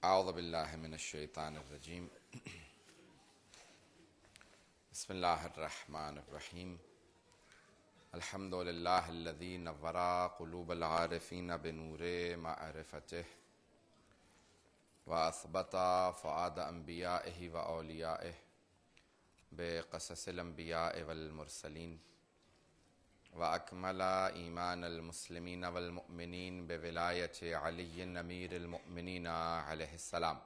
اعوذ باللہ من الشیطان الرجیم بسم اللہ الرحمن الرحیم الحمد للہ الذی نور قلوب العارفین بنور معرفتہ واثبت فؤاد انبیائہ واولیائہ بقصص الانبیاء والمرسلین وأكمل إيمان المسلمين والمؤمنين بولاية علي أمير المؤمنين عليه السلام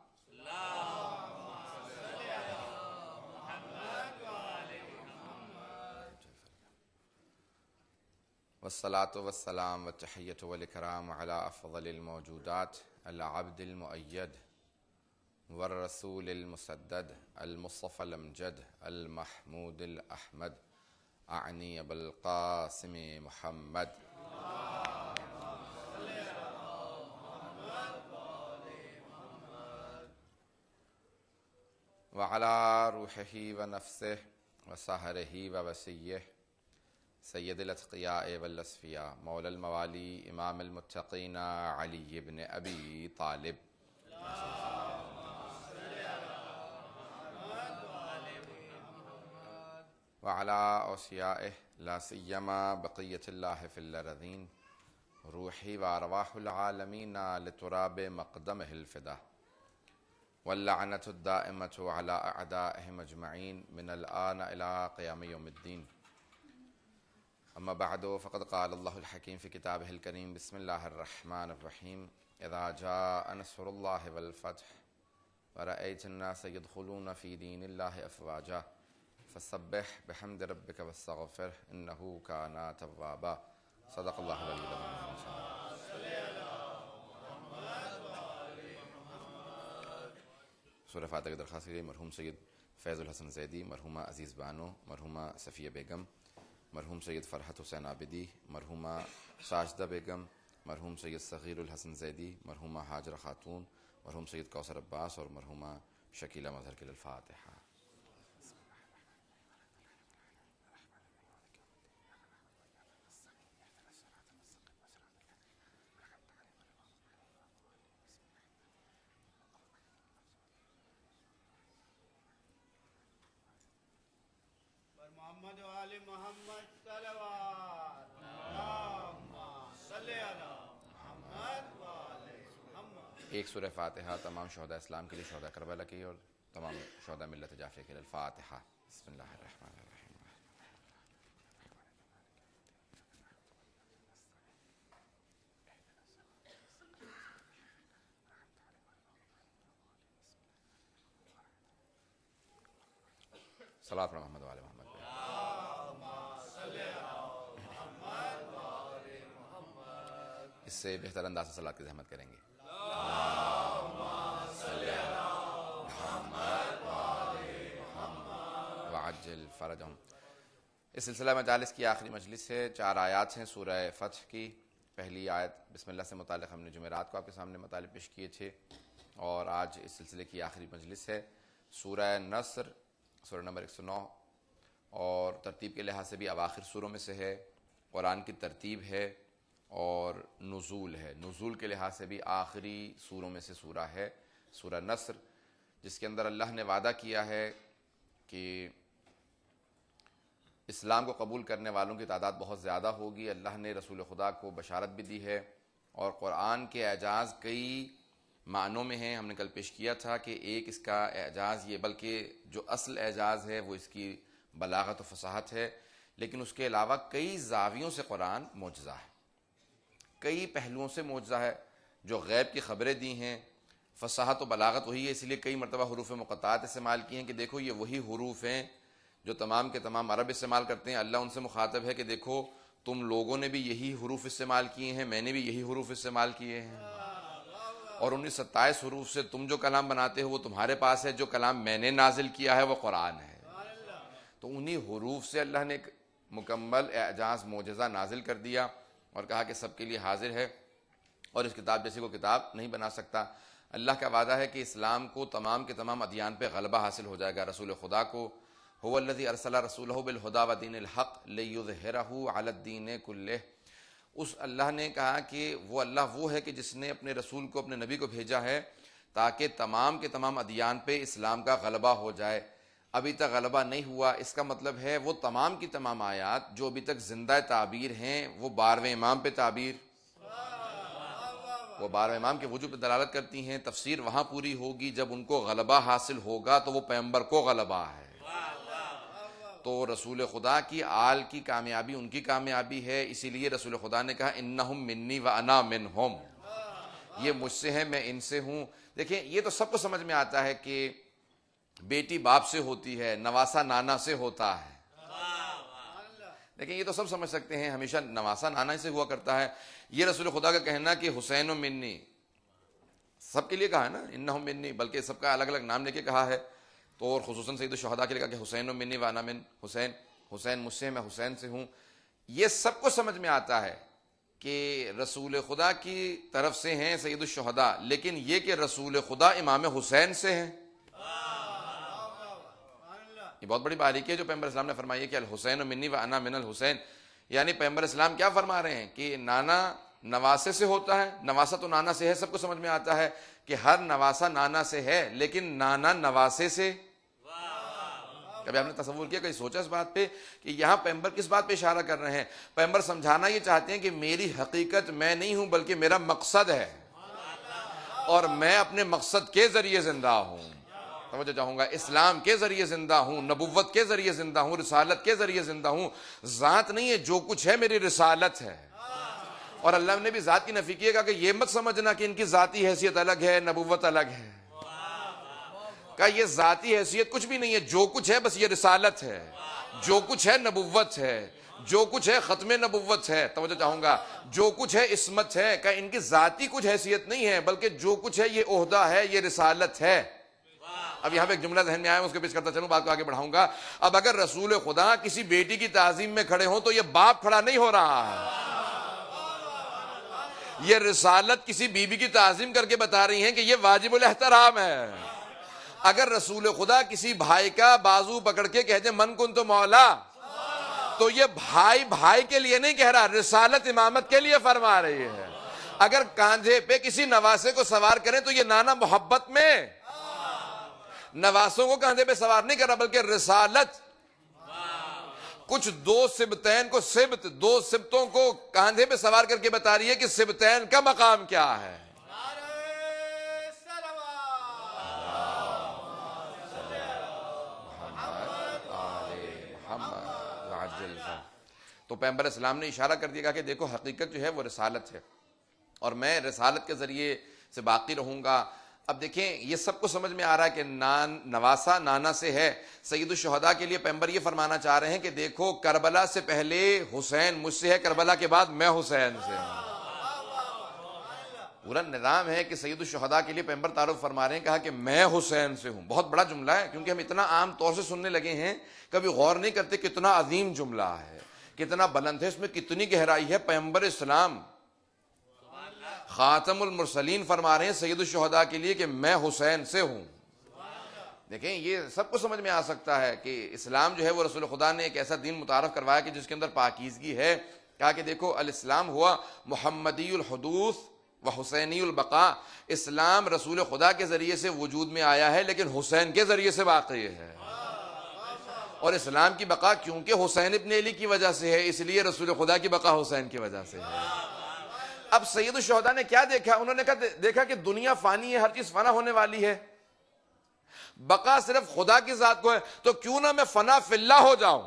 والصلاة والسلام والتحية والإكرام على أفضل الموجودات العبد المؤيد والرسول المسدد المصطفى الأمجد المحمود الأحمد أعني بالقاسم محمد وعلى روحه ونفسه وسهره ووسيه سيد الأتقياء والأصفياء مولى الموالي إمام المتقين علي بن أبي طالب وعلى أوصيائه لا سيما بقية الله في الأرضين روحي وأرواح العالمين لتراب مقدمه الفدا واللعنة الدائمة على أعدائهم أجمعين من الآن إلى قيام يوم الدين أما بعد فقد قال الله الحكيم في كتابه الكريم بسم الله الرحمن الرحيم إذا جاء نصر الله والفتح ورأيت الناس يدخلون في دين الله أفواجا فسبح بحمد ربك واستغفره إنه كان توابا صدق الله العلي العظيم. سورہ فاتحہ کی درخواست کے لیے مرحوم سید فیض الحسن زیدی، مرحومہ عزیز بانو، مرحومہ صفیہ بیگم، مرحوم سید فرحت حسین عابدی، مرحومہ ساجدہ بیگم، مرحوم سید صغیر الحسن زیدی، مرحومہ حاجرہ خاتون، مرحوم سید کوثر عباس اور مرحومہ شکیلہ مظہر کے الفاتحہ. محمد وآل محمد صلوات اللہم صلی علی محمد وآل محمد. ایک سورہ فاتحہ تمام شہداء اسلام کے لیے، شہداء کربلا کی اور تمام شہداء ملت جعفریہ کے لیے. الفاتحہ. بسم اللہ الرحمن الرحیم. صلاۃ محمد وآل محمد. اس سے بہتر انداز سے صلاۃ کی زحمت کریں گے. وعجل فرجہم. اس سلسلہ مجالس کی آخری مجلس ہے. 4 آیات ہیں سورہ فتح کی. پہلی آیت بسم اللہ سے متعلق ہم نے جمعرات کو آپ کے سامنے مطالب پیش کیے تھے، اور آج اس سلسلے کی آخری مجلس ہے. سورہ نصر، سورہ نمبر 109، اور ترتیب کے لحاظ سے بھی اواخر سوروں میں سے ہے. قرآن کی ترتیب ہے اور نزول ہے. نزول کے لحاظ سے بھی آخری سوروں میں سے سورہ ہے سورہ نصر، جس کے اندر اللہ نے وعدہ کیا ہے کہ اسلام کو قبول کرنے والوں کی تعداد بہت زیادہ ہوگی. اللہ نے رسول خدا کو بشارت بھی دی ہے، اور قرآن کے اعجاز کئی معنوں میں ہیں. ہم نے کل پیش کیا تھا کہ ایک اس کا اعجاز یہ، بلکہ جو اصل اعجاز ہے وہ اس کی بلاغت و فصاحت ہے، لیکن اس کے علاوہ کئی زاویوں سے قرآن معجزہ ہے، کئی پہلوؤں سے معجزہ ہے. جو غیب کی خبریں دی ہیں، فصاحت و بلاغت وہی ہے. اس لیے کئی مرتبہ حروف مقطعات استعمال کی ہیں کہ دیکھو یہ وہی حروف ہیں جو تمام کے تمام عرب استعمال کرتے ہیں. اللہ ان سے مخاطب ہے کہ دیکھو تم لوگوں نے بھی یہی حروف استعمال کیے ہیں، میں نے بھی یہی حروف استعمال کیے ہیں، اور 27 حروف سے تم جو کلام بناتے ہو وہ تمہارے پاس ہے. جو کلام میں نے نازل کیا ہے وہ قرآن ہے. تو انہی حروف سے اللہ نے ایک مکمل اعجاز معجزہ نازل کر دیا اور کہا کہ سب کے لیے حاضر ہے، اور اس کتاب جیسی کو کتاب نہیں بنا سکتا. اللہ کا وعدہ ہے کہ اسلام کو تمام کے تمام ادیان پہ غلبہ حاصل ہو جائے گا. رسول خدا کو هو الذی ارسل رسولہ بالہدی ودین الحق لیظہرہ علی الدین کلہ. اس اللہ نے کہا کہ وہ اللہ وہ ہے کہ جس نے اپنے رسول کو، اپنے نبی کو بھیجا ہے تاکہ تمام کے تمام ادیان پہ اسلام کا غلبہ ہو جائے. ابھی تک غلبہ نہیں ہوا، اس کا مطلب ہے وہ تمام کی تمام آیات جو ابھی تک زندہ تعبیر ہیں وہ 12ویں امام پہ تعبیر، وہ 12ویں امام کے وجود پہ دلالت کرتی ہیں. تفسیر وہاں پوری ہوگی جب ان کو غلبہ حاصل ہوگا تو وہ پیغمبر کو غلبہ ہے. تو رسول خدا کی آل کی کامیابی ان کی کامیابی ہے، اسی لیے رسول خدا نے کہا انہم منی وانا منہم، یہ مجھ سے ہیں میں ان سے ہوں. دیکھیں یہ تو سب کو سمجھ میں آتا ہے کہ بیٹی باپ سے ہوتی ہے، نواسا نانا سے ہوتا ہے. لیکن یہ تو سب سمجھ سکتے ہیں ہمیشہ نواسا نانا ہی سے ہوا کرتا ہے. یہ رسول خدا کا کہنا کہ حسین و منی سب کے لیے کہا ہے نا، انہم منی، بلکہ سب کا الگ الگ نام لے کے کہا ہے. تو اور خصوصاً سید الشہداء کے لیے کہا کہ حسین و منی وانا من حسین، حسین مجھ سے میں حسین سے ہوں. یہ سب کو سمجھ میں آتا ہے کہ رسول خدا کی طرف سے ہیں سید الشہداء، لیکن یہ کہ رسول خدا امام حسین سے ہیں، یہ بہت بڑی باریکی ہے جو پیغمبر اسلام نے فرمائی ہے کہ الحسین منی وانا من الحسین. یعنی پیغمبر اسلام کیا فرما رہے ہیں کہ نانا نواسے سے ہوتا ہے، نواسا تو نانا سے ہے، سب کو سمجھ میں آتا ہے کہ ہر نواسا نانا سے ہے، لیکن نانا نواسے سے. کبھی آپ نے تصور کیا، کہیں سوچا اس بات پہ کہ یہاں پیغمبر کس بات پہ اشارہ کر رہے ہیں؟ پیغمبر سمجھانا یہ چاہتے ہیں کہ میری حقیقت میں نہیں ہوں بلکہ میرا مقصد ہے، اور میں اپنے مقصد کے ذریعے زندہ ہوں. توجہ چاہوں گا، اسلام کے ذریعے زندہ ہوں، نبوت کے ذریعے زندہ ہوں، رسالت کے ذریعے زندہ ہوں. ذات نہیں ہے، جو کچھ ہے میری رسالت ہے. اور اللہ نے بھی ذات کی نفی کی ہے، کہا کہ یہ مت سمجھنا کہ ان کی ذاتی حیثیت الگ ہے، نبوت الگ ہے. کہا یہ ذاتی حیثیت کچھ بھی نہیں ہے، جو کچھ ہے بس یہ رسالت ہے، جو کچھ ہے نبوت ہے، جو کچھ ہے ختم نبوت ہے. توجہ چاہوں گا، جو کچھ ہے عصمت ہے. کہا ان کی ذاتی کچھ حیثیت نہیں ہے بلکہ جو کچھ ہے یہ عہدہ ہے، یہ رسالت ہے. اب یہاں پہ ایک جملہ ذہن میں آیا، اس کے پیش کرتا چلوں، بات کو آگے بڑھاؤں گا. اب اگر رسول خدا کسی بیٹی کی تعظیم میں کھڑے ہوں تو یہ باپ کھڑا نہیں ہو رہا ہے، یہ رسالت کسی بیوی کی تعظیم کر کے بتا رہی ہیں کہ یہ واجب الاحترام ہے. اگر رسول خدا کسی بھائی کا بازو پکڑ کے کہہ دے من کن تو مولا، تو یہ بھائی بھائی کے لیے نہیں کہہ رہا، رسالت امامت کے لیے فرما رہی ہے. اگر کاندھے پہ کسی نواسے کو سوار کریں تو یہ نانا محبت میں نواسوں کو کاندھے پہ سوار نہیں کر رہا بلکہ رسالت. کچھ دو سبتین کو دو سبتوں کو کاندھے پہ سوار کر کے بتا رہی ہے کہ سبتین کا مقام کیا ہے. تو پیغمبر اسلام نے اشارہ کر دیا کہ دیکھو حقیقت جو ہے وہ رسالت ہے، اور میں رسالت کے ذریعے سے باقی رہوں گا. اب دیکھیں یہ سب کو سمجھ میں آ رہا ہے کہ نواسا نانا سے ہے. سید الشہداء کے لیے پیغمبر یہ فرمانا چاہ رہے ہیں کہ دیکھو کربلا سے پہلے حسین مجھ سے ہے، کربلا کے بعد میں حسین سے ہوں. پورا نظام ہے کہ سید الشہداء کے لیے پیغمبر تعارف فرما رہے ہیں، کہا کہ میں حسین سے ہوں. بہت بڑا جملہ ہے، کیونکہ ہم اتنا عام طور سے سننے لگے ہیں، کبھی غور نہیں کرتے کتنا عظیم جملہ ہے، کتنا بلند ہے، اس میں کتنی گہرائی ہے. پیغمبر اسلام خاتم المرسلین فرما رہے ہیں سید الشہداء کے لیے کہ میں حسین سے ہوں. دیکھیں یہ سب کو سمجھ میں آ سکتا ہے کہ اسلام جو ہے وہ رسول خدا نے ایک ایسا دین متعارف کروایا کہ جس کے اندر پاکیزگی ہے. کہا کہ دیکھو الاسلام ہوا محمدی الحدوث و حسینی البقاء. اسلام رسول خدا کے ذریعے سے وجود میں آیا ہے لیکن حسین کے ذریعے سے باقی ہے. اور اسلام کی بقا کیونکہ حسین ابن علی کی وجہ سے ہے، اس لیے رسول خدا کی بقا حسین کی وجہ سے ہے. اب سید الشہداء نے کیا دیکھا؟ انہوں نے دیکھا کہ دنیا فانی ہے، ہر چیز فنا ہونے والی ہے، بقا صرف خدا کی ذات کو ہے، تو کیوں نہ میں فنا فی اللہ ہو جاؤں.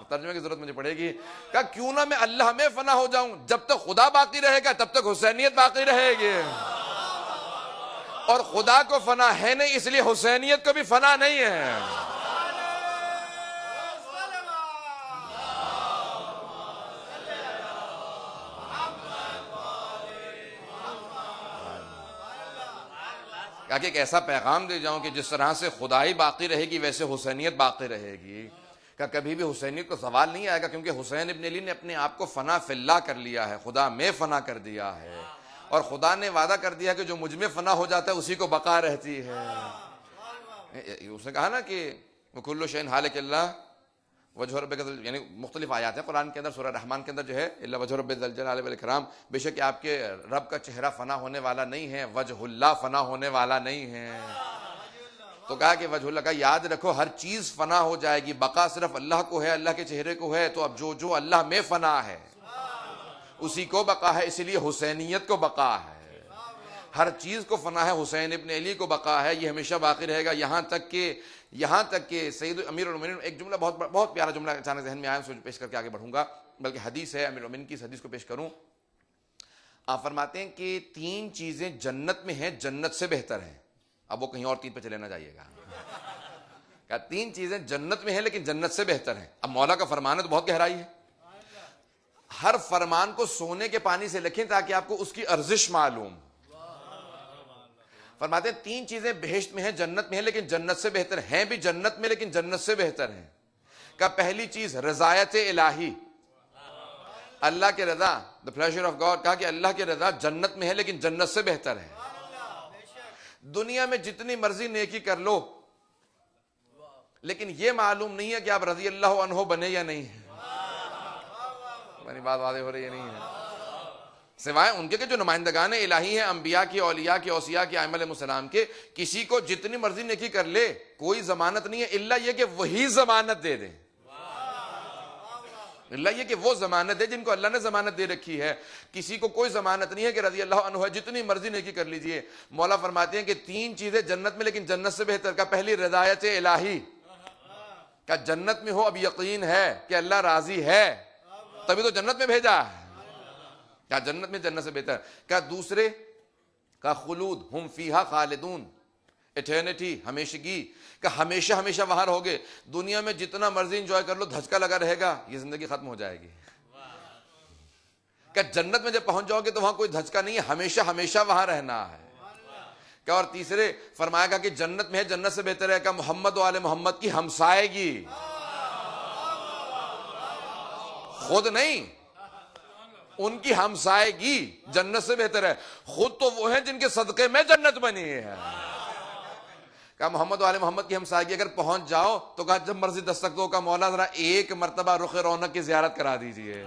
ترجمے کی ضرورت مجھے پڑے گی. کہ کیوں نہ میں اللہ میں فنا ہو جاؤں، جب تک خدا باقی رہے گا تب تک حسینیت باقی رہے گی. اور خدا کو فنا ہے نہیں، اس لیے حسینیت کو بھی فنا نہیں ہے. کہ ایک ایسا پیغام دے جاؤں کہ جس طرح سے خدائی باقی رہے گی ویسے حسینیت باقی رہے گی. کہ کبھی بھی حسینیت کو سوال نہیں آئے گا، کیونکہ حسین ابن علی نے اپنے آپ کو فنا فی اللہ کر لیا ہے، خدا میں فنا کر دیا ہے. اور خدا نے وعدہ کر دیا کہ جو مجھ میں فنا ہو جاتا ہے اسی کو بقا رہتی ہے. اس نے کہا نا کہ وَكُلُّ شَيْءٍ هَالِكٌ إِلَّا وجہ ربک یعنی مختلف آیات ہیں قرآن کے اندر. سورہ رحمان کے اندر جو ہے الا وجہ رب ذی الجلال والاکرام، بے شک آپ کے رب کا چہرہ فنا ہونے والا نہیں ہے، وجہ اللہ فنا ہونے والا نہیں ہے. تو کہا کہ وجہ اللہ کا یاد رکھو ہر چیز فنا ہو جائے گی، بقا صرف اللہ کو ہے، اللہ کے چہرے کو ہے. تو اب جو اللہ میں فنا ہے اسی کو بقا ہے، اسی لیے حسینیت کو بقا ہے. ہر چیز کو فنا ہے، حسین ابن علی کو بقا ہے، یہ ہمیشہ باقی رہے گا. یہاں تک کہ سید امیر المومنین، ایک جملہ بہت پیارا جملہ اچانک ذہن میں آیا، سوچ پیش کر کے آگے بڑھوں گا، بلکہ حدیث ہے امیر المومنین کی، اس حدیث کو پیش کروں. آپ فرماتے ہیں کہ 3 چیزیں جنت میں ہیں، جنت سے بہتر ہیں. اب وہ کہیں اور 3 پہ چلے نہ جائیے گا. کہا 3 چیزیں جنت میں ہیں لیکن جنت سے بہتر ہیں. اب مولا کا فرمان ہے تو بہت گہرائی ہے. ہر فرمان کو سونے کے پانی سے لکھیں تاکہ آپ کو اس کی ارزش معلوم. فرماتے ہیں 3 چیزیں بہشت میں ہیں، جنت میں ہیں لیکن جنت سے بہتر ہیں، بھی جنت میں لیکن جنت سے بہتر ہیں. کہا پہلی چیز رضایت الہی، اللہ کے رضا، the pleasure of God. کہا کہ اللہ کی رضا جنت میں ہے لیکن جنت سے بہتر ہے. دنیا میں جتنی مرضی نیکی کر لو لیکن یہ معلوم نہیں ہے کہ آپ رضی اللہ عنہ بنے یا نہیں ہے. ہماری بات واضح ہو رہی ہے نہیں ہے؟ سوائے ان کے کہ جو نمائندگان الہی ہیں، انبیاء کی، اولیاء کی، اوصیاء کی، ائمہ علیہم السلام کے، کسی کو جتنی مرضی نیکی کر لے کوئی ضمانت نہیں ہے الا یہ کہ وہی ضمانت دے دیں. اللہ یہ کہ وہ ضمانت ہے جن کو اللہ نے ضمانت دے رکھی ہے. کسی کو کوئی ضمانت نہیں ہے کہ رضی اللہ عنہ ہے، جتنی مرضی نیکی کر لیجئے. مولا فرماتے ہیں کہ 3 چیزیں جنت میں لیکن جنت سے بہتر. کا پہلی رضایت الہی، کا جنت میں ہو اب یقین ہے کہ اللہ راضی ہے تبھی تو جنت میں بھیجا ہے. کیا جنت میں جنت سے بہتر. کیا دوسرے کا خلود، ہم فیہا خالدون، ایٹرنیٹی، ہمیشگی. کہ ہمیشہ ہمیشہ وہاں رہو گے. دنیا میں جتنا مرضی انجوائے کر لو، دھچکا لگا رہے گا، یہ زندگی ختم ہو جائے گی. کہ جنت میں جب پہنچ جاؤ گے تو وہاں کوئی دھچکا نہیں ہے، ہمیشہ ہمیشہ وہاں رہنا ہے. کہ اور تیسرے فرمایا گا کہ جنت میں ہے، جنت سے بہتر ہے کہ محمد و آل محمد کی ہمسائیگی. خود نہیں، ان کی ہمسائیگی جنت سے بہتر ہے. خود تو وہ ہیں جن کے صدقے میں جنت بنی ہے. کہا محمد و آل محمد کی ہمسائیگی اگر پہنچ جاؤ تو کہا جب مرضی دستک دو. کا مولا ذرا ایک مرتبہ رخ رونق کی زیارت کرا دیجئے.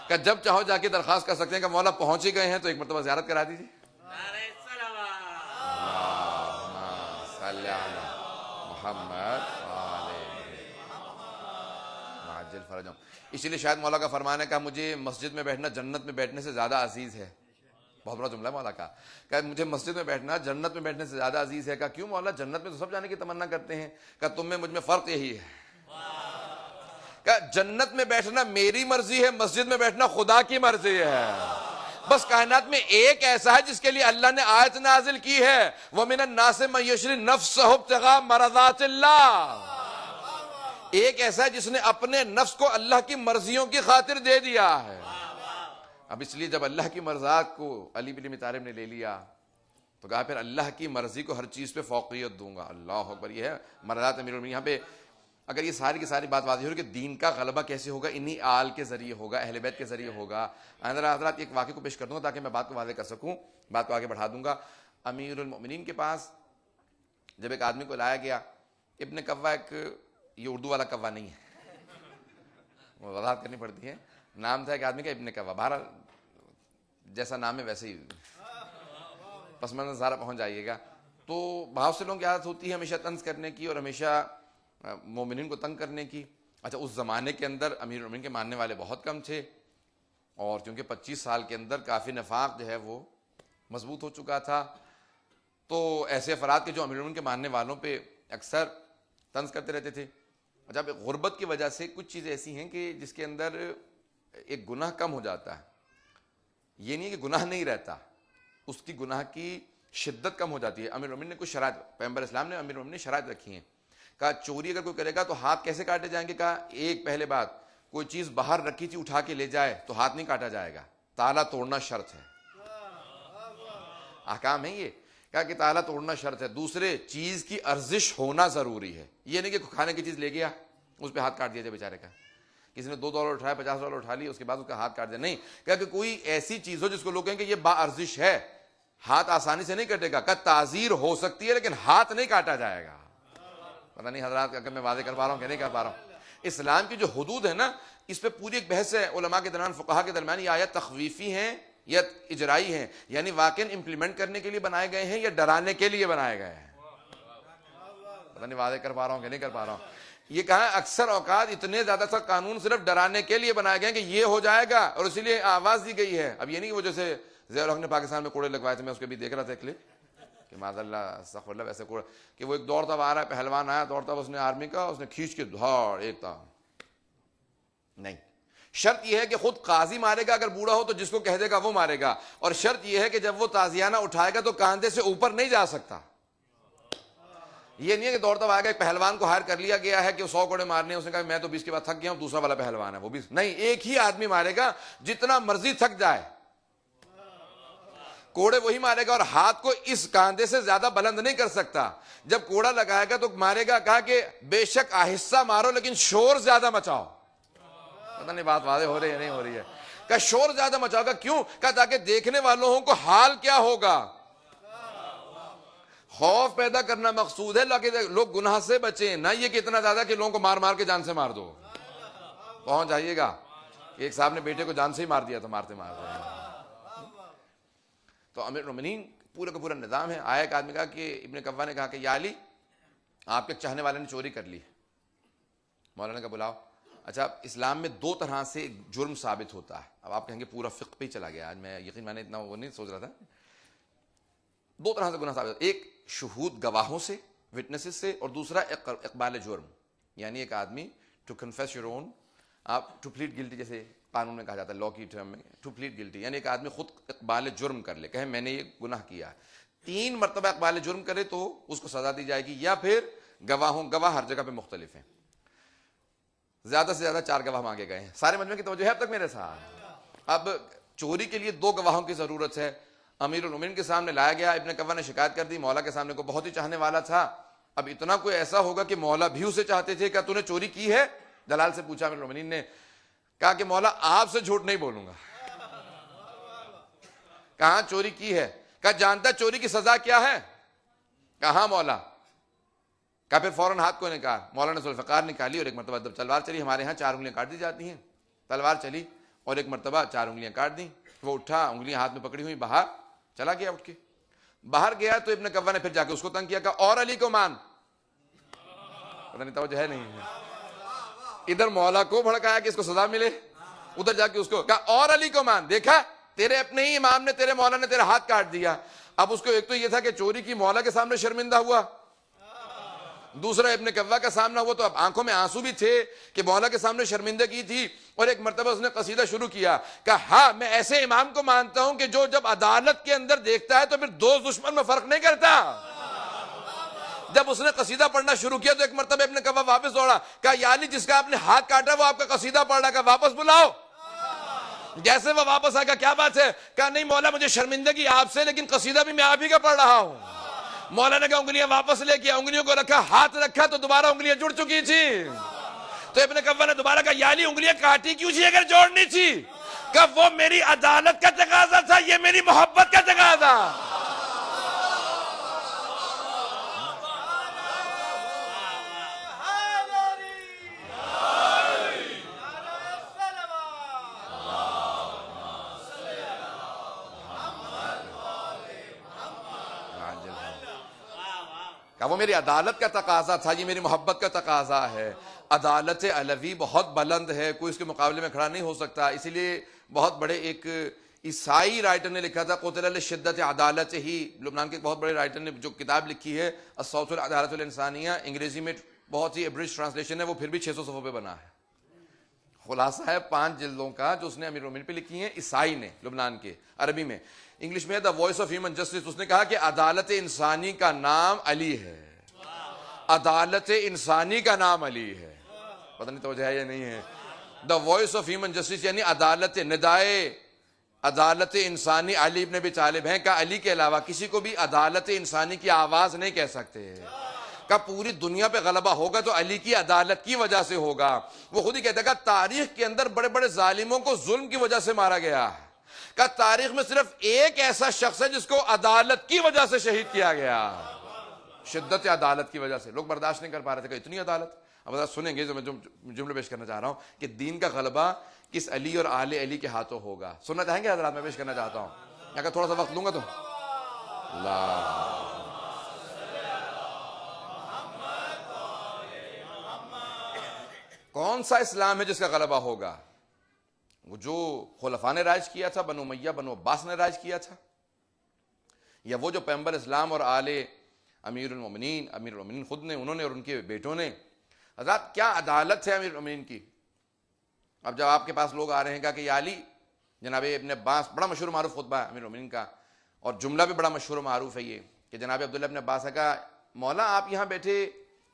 کہ جب چاہو جا کے درخواست کر سکتے ہیں کہ مولا پہنچ ہی گئے ہیں تو ایک مرتبہ زیارت کرا دیجئے. صلی علی محمد عاجل فرجهم. اسی لیے شاید مولا کا فرمان ہے کہ مجھے مسجد میں بیٹھنا جنت میں بیٹھنے سے زیادہ عزیز ہے. بہت بڑا جملہ ہے مولا کا. کہ مجھے مسجد میں بیٹھنا جنت میں بیٹھنے سے زیادہ عزیز ہے. کہ کیوں مولا؟ جنت میں تو سب جانے کی تمنا کرتے ہیں. کہ تم میں مجھ میں فرق یہی ہے کہ جنت میں بیٹھنا میری مرضی ہے، مسجد میں بیٹھنا خدا کی مرضی ہے. بس کائنات میں ایک ایسا ہے جس کے لیے اللہ نے آیت نازل کی ہے، وَمِنَ النَّاسِ مَن يَشْرِي نَفْسَهُ ابْتِغَاءَ مَرْضَاتِ اللَّهِ. ایک ایسا ہے جس نے اپنے نفس کو اللہ کی مرضیوں کی خاطر دے دیا ہے. اب اس لیے جب اللہ کی مرضات کو علی بن ابی طالب نے لے لیا تو کہا پھر اللہ کی مرضی کو ہر چیز پہ فوقیت دوں گا. اللہ اکبر. یہ ہے مرضات امیر المومنین. یہاں پہ اگر یہ ساری کی ساری بات واضح ہو کہ دین کا غلبہ کیسے ہوگا، انہی آل کے ذریعے ہوگا، اہل بیت کے ذریعے ہوگا. حضرات ایک واقعے کو پیش کر دوں گا تاکہ میں بات کو واضح کر سکوں، بات کو آگے بڑھا دوں گا. امیر المومنین کے پاس جب ایک آدمی کو لایا گیا، ابن کوا، ایک یہ اردو والا کوا نہیں ہے، وضاحت کرنی پڑتی ہے. نام تھا ایک آدمی کا ابن کوا. بہرحال جیسا نام ہے ویسے ہی پس منظر سارا پہنچ جائیے گا. تو بہت سے لوگوں کی عادت ہوتی ہے ہمیشہ طنز کرنے کی اور ہمیشہ مومنین کو تنگ کرنے کی. اچھا، اس زمانے کے اندر امیر المومنین کے ماننے والے بہت کم تھے اور کیونکہ 25 سال کے اندر کافی نفاق جو ہے وہ مضبوط ہو چکا تھا، تو ایسے افراد کے جو امیر المومنین کے ماننے والوں پہ اکثر طنز کرتے رہتے تھے. اچھا، غربت کی وجہ سے کچھ چیزیں ایسی ہیں کہ جس کے اندر ایک گناہ کم ہو جاتا ہے. یہ نہیں کہ گناہ نہیں رہتا، اس کی گناہ کی شدت کم ہو جاتی ہے. امیر المومنین نے کچھ شرائط، پیغمبر اسلام نے امیر المومنین نے شرائط رکھی ہیں. کہا چوری اگر کوئی کرے گا تو ہاتھ کیسے کاٹے جائیں گے؟ کہا ایک پہلے بات، کوئی چیز باہر رکھی تھی اٹھا کے لے جائے تو ہاتھ نہیں کاٹا جائے گا، تالا توڑنا شرط ہے. احکام ہے یہ. کہا کہ تالا توڑنا شرط ہے. دوسرے، چیز کی ارزش ہونا ضروری ہے. یہ نہیں کہ کھانے کی چیز لے گیا اس پہ ہاتھ کاٹ دیا جائے بیچارے کا. کسی نے $2 اٹھایا، $50 اٹھا لی، اس کے بعد اس کا ہاتھ کاٹ دیا. نہیں. کہا کہ کوئی ایسی چیز ہو جس کو لوگ کہیں کہ یہ با ارزش ہے، ہاتھ آسانی سے نہیں کٹے گا. کہا تعزیر ہو سکتی ہے لیکن ہاتھ نہیں کاٹا جائے گا. پتہ نہیں حضرات اگر میں واضح کر پا رہا ہوں کہ نہیں کر پا رہا ہوں. اسلام کی جو حدود ہے نا، اس پہ پوری ایک بحث ہے علماء کے درمیان، فقہا کے درمیان، یہ آیت تخویفی ہیں یا اجرائی ہیں، یعنی واقعی امپلیمنٹ کرنے کے لیے بنائے گئے ہیں یا ڈرانے کے لیے بنائے گئے ہیں. پتہ نہیں واضح کر پا رہا ہوں کہ نہیں کر پا رہا ہوں. یہ کہا اکثر اوقات اتنے زیادہ سا قانون صرف ڈرانے کے لیے بنائے گئے ہیں کہ یہ ہو جائے گا، اور اسی لیے آواز دی گئی ہے. اب یہ نہیں کہ وہ جیسے ضیاء الحق نے پاکستان میں کوڑے لگوائے تھے، میں اس کے بھی دیکھ رہا تھا کلپ کہ معاذ اللہ استغفر اللہ، ویسے کوڑا کہ وہ ایک دوڑتا آ رہا ہے، پہلوان آیا دوڑتا، اس نے آرمی کا اس نے کھینچ کے دھاڑ ایک تھا. نہیں، شرط یہ ہے کہ خود قاضی مارے گا اگر بوڑھا ہو تو جس کو کہہ دے گا وہ مارے گا، اور شرط یہ ہے کہ جب وہ تازیانہ اٹھائے گا تو کاندھے سے اوپر نہیں جا سکتا. یہ نہیں ہے کہ دوڑتا آئے گا. ایک پہلوان کو ہائر کر لیا گیا ہے کہ 100 کوڑے مارنے ہیں، اس نے کہا میں تو 20 کے بعد تھک گیا ہوں، دوسرا والا پہلوان ہے وہ 20. نہیں، ایک ہی آدمی مارے گا، جتنا مرضی تھک جائے کوڑے وہی مارے گا، اور ہاتھ کو اس کاندھے سے زیادہ بلند نہیں کر سکتا. جب کوڑا لگائے گا تو مارے گا، کہا کہ بے شک آہستہ مارو لیکن شور زیادہ مچاؤ. پتہ نہیں بات واضح ہو رہی ہے نہیں ہو رہی ہے. کہ شور زیادہ مچاؤ گا کیوں؟ کہ تاکہ دیکھنے والوں کو حال کیا ہوگا. خوف پیدا کرنا مقصود ہے، لوگ گناہ سے بچیں، نہ یہ کہ اتنا زیادہ کہ لوگوں کو مار مار کے جان سے مار دو. پہنچ جائیے گا. ایک صاحب نے بیٹے کو جان سے ہی مار دیا تھا، مارتے مارتے. تو امیر المومنین پورا کا پورا نظام ہے. آیا ایک آدمی کہا کہ ابن کوا نے کہا کہ یا علی، آپ کے چاہنے والے نے چوری کر لی. مولانا کا بلاؤ. اچھا، اسلام میں 2 طرح سے جرم ثابت ہوتا ہے. اب آپ کہیں گے پورا فقہ پہ ہی چلا گیا آج، میں نے اتنا وہ نہیں سوچ رہا تھا. 2 طرح سے گناہ ثابت، ایک شہود گواہوں سے، وٹنسز سے، اور دوسرا اقبال جرم، یعنی ایک آدمی ٹو کنفیس یور اون، آپ ٹو پلیڈ گلٹی، جیسے قانون میں کہا جاتا ہے لا کی ٹرم میں ٹو پلیڈ گلٹی، یعنی ایک آدمی خود اقبال جرم کر لے، کہے میں نے یہ گناہ کیا. 3 مرتبہ اقبال جرم کرے تو اس کو سزا دی جائے گی، یا پھر گواہ ہر جگہ پہ مختلف ہیں. زیادہ سے زیادہ 4 گواہ مانگے گئے ہیں. سارے مجمع کی توجہ ہے اب تک میرے ساتھ؟ اب چوری کے لیے 2 گواہوں کی ضرورت ہے. امیر المومنین کے سامنے لایا گیا. ابن کوا نے شکایت کر دی. مولا کے سامنے کو بہت ہی چاہنے والا تھا. اب اتنا کوئی ایسا ہوگا کہ مولا بھی اسے چاہتے تھے. کیا تو نے چوری کی ہے؟ دلال سے پوچھا. امیر المومنین نے کہا کہ مولا آپ سے جھوٹ نہیں بولوں گا. کہاں چوری کی ہے؟ کہا جانتا چوری کی سزا کیا ہے؟ کہاں مولا؟ کہا پھر فوراً ہاتھ کو نے کہا. مولا نے ذوالفقار نکالی اور ایک مرتبہ جب تلوار چلی، ہمارے ہاں 4 انگلیاں کاٹ دی جاتی ہیں، تلوار چلی اور ایک مرتبہ 4 انگلیاں کاٹ دیں. وہ اٹھا، انگلیاں ہاتھ میں پکڑی ہوئی، باہر چلا گیا. اٹھ کے باہر گیا تو ابن کوا نے پھر جا کے اس کو تنگ کیا. کہا اور علی کو مان. پتہ نہیں توجہ ہے نہیں ہے. ادھر مولا کو بھڑکایا کہ اس کو سزا ملے، ادھر جا کے اس کو کہا اور علی کو مان. دیکھا تیرے اپنے ہی امام نے، تیرے مولا نے تیرا ہاتھ کاٹ دیا. اب اس کو ایک تو یہ تھا کہ چوری کی، مولا کے سامنے شرمندہ ہوا، دوسرا ابن کوا کا سامنا ہوا. تو اب آنکھوں میں آنسو بھی تھے کہ مولا کے سامنے شرمندگی تھی. اور ایک مرتبہ اس نے قصیدہ شروع کیا. کہا ہاں میں ایسے امام کو مانتا ہوں کہ جو جب عدالت کے اندر دیکھتا ہے تو پھر دوست دشمن میں فرق نہیں کرتا. جب اس نے قصیدہ پڑھنا شروع کیا تو ایک مرتبہ ابن کوا واپس دوڑا. کہا یا علی، جس کا آپ نے ہاتھ کاٹا وہ آپ کا قصیدہ پڑھ رہا. کہا واپس بلاؤ. جیسے وہ واپس آیا، کیا بات ہے؟ کہا نہیں مولا، مجھے شرمندگی آپ سے، لیکن قصیدہ بھی میں آپ ہی کا پڑھ رہا ہوں. مولا نے کہا انگلیاں واپس لے کے، انگلیوں کو رکھا، ہاتھ رکھا تو دوبارہ انگلیاں جڑ چکی تھی. تو ابن کوا نے دوبارہ کہا یا علی، انگلیاں کاٹی کیوں تھی اگر جوڑنی تھی؟ کہ وہ میری عدالت کا تقاضا تھا، یہ میری محبت کا تقاضا. کہ وہ میری عدالت کا تقاضا تھا، یہ میری محبت کا تقاضا ہے. عدالت علوی بہت بلند ہے، کوئی اس کے مقابلے میں کھڑا نہیں ہو سکتا. اسی لیے بہت بڑے ایک عیسائی رائٹر نے لکھا تھا، قتل لشدت عدالت ہی. لبنان کے بہت بڑے رائٹر نے جو کتاب لکھی ہے الصوت العدالت الانسانیہ، انگریزی میں بہت ہی ایبریج ٹرانسلیشن ہے، وہ پھر بھی 600 صفحوں پہ بنا ہے. خلاصہ ہے 5 جلدوں کا جو اس نے امیر المومنین پہ لکھی ہیں، عیسائی نے لبنان کے. عربی میں، انگلش میں the voice of human justice. اس نے کہا کہ عدالت انسانی کا نام علی ہے. عدالت انسانی کا نام علی ہے. پتہ نہیں توجہ ہے یا نہیں ہے. The voice of human justice یعنی عدالت، ندائے عدالت انسانی علی ابن ابی طالب ہیں. کہ علی کے علاوہ کسی کو بھی عدالت انسانی کی آواز نہیں کہہ سکتے. کہ پوری دنیا پہ غلبہ ہوگا تو علی کی عدالت کی وجہ سے ہوگا. وہ خود ہی کہتا ہے کہ تاریخ کے اندر بڑے بڑے ظالموں کو ظلم کی وجہ سے مارا گیا. کہ تاریخ میں صرف ایک ایسا شخص ہے جس کو عدالت کی وجہ سے شہید کیا گیا. شدت عدالت کی وجہ سے لوگ برداشت نہیں کر پا رہے تھے کہ اتنی عدالت. اب ذرا سنیں گے جو میں جملے پیش کرنا چاہ رہا ہوں کہ دین کا غلبہ کس علی اور آل علی کے ہاتھوں ہوگا. سننا چاہیں گے حضرات؟ میں پیش کرنا چاہتا ہوں, اگر تھوڑا سا وقت لوں گا تو. اللہ کون سا اسلام ہے جس کا غلبہ ہوگا؟ وہ جو خلفاء نے رائج کیا تھا, بنو امیہ بنو عباس نے رائج کیا تھا, یا وہ جو پیغمبر اسلام اور آل امیر المومنین خود نے, انہوں نے اور ان کے بیٹوں نے؟ حضرات کیا عدالت ہے امیر المومنین کی. اب جب آپ کے پاس لوگ آ رہے ہیں کہا کہ یا علی, جناب ابن عباس, بڑا مشہور معروف خطبہ ہے امیر المومنین کا, اور جملہ بھی بڑا مشہور معروف ہے یہ کہ جناب عبداللہ ابن عباس نے کہا مولا آپ یہاں بیٹھے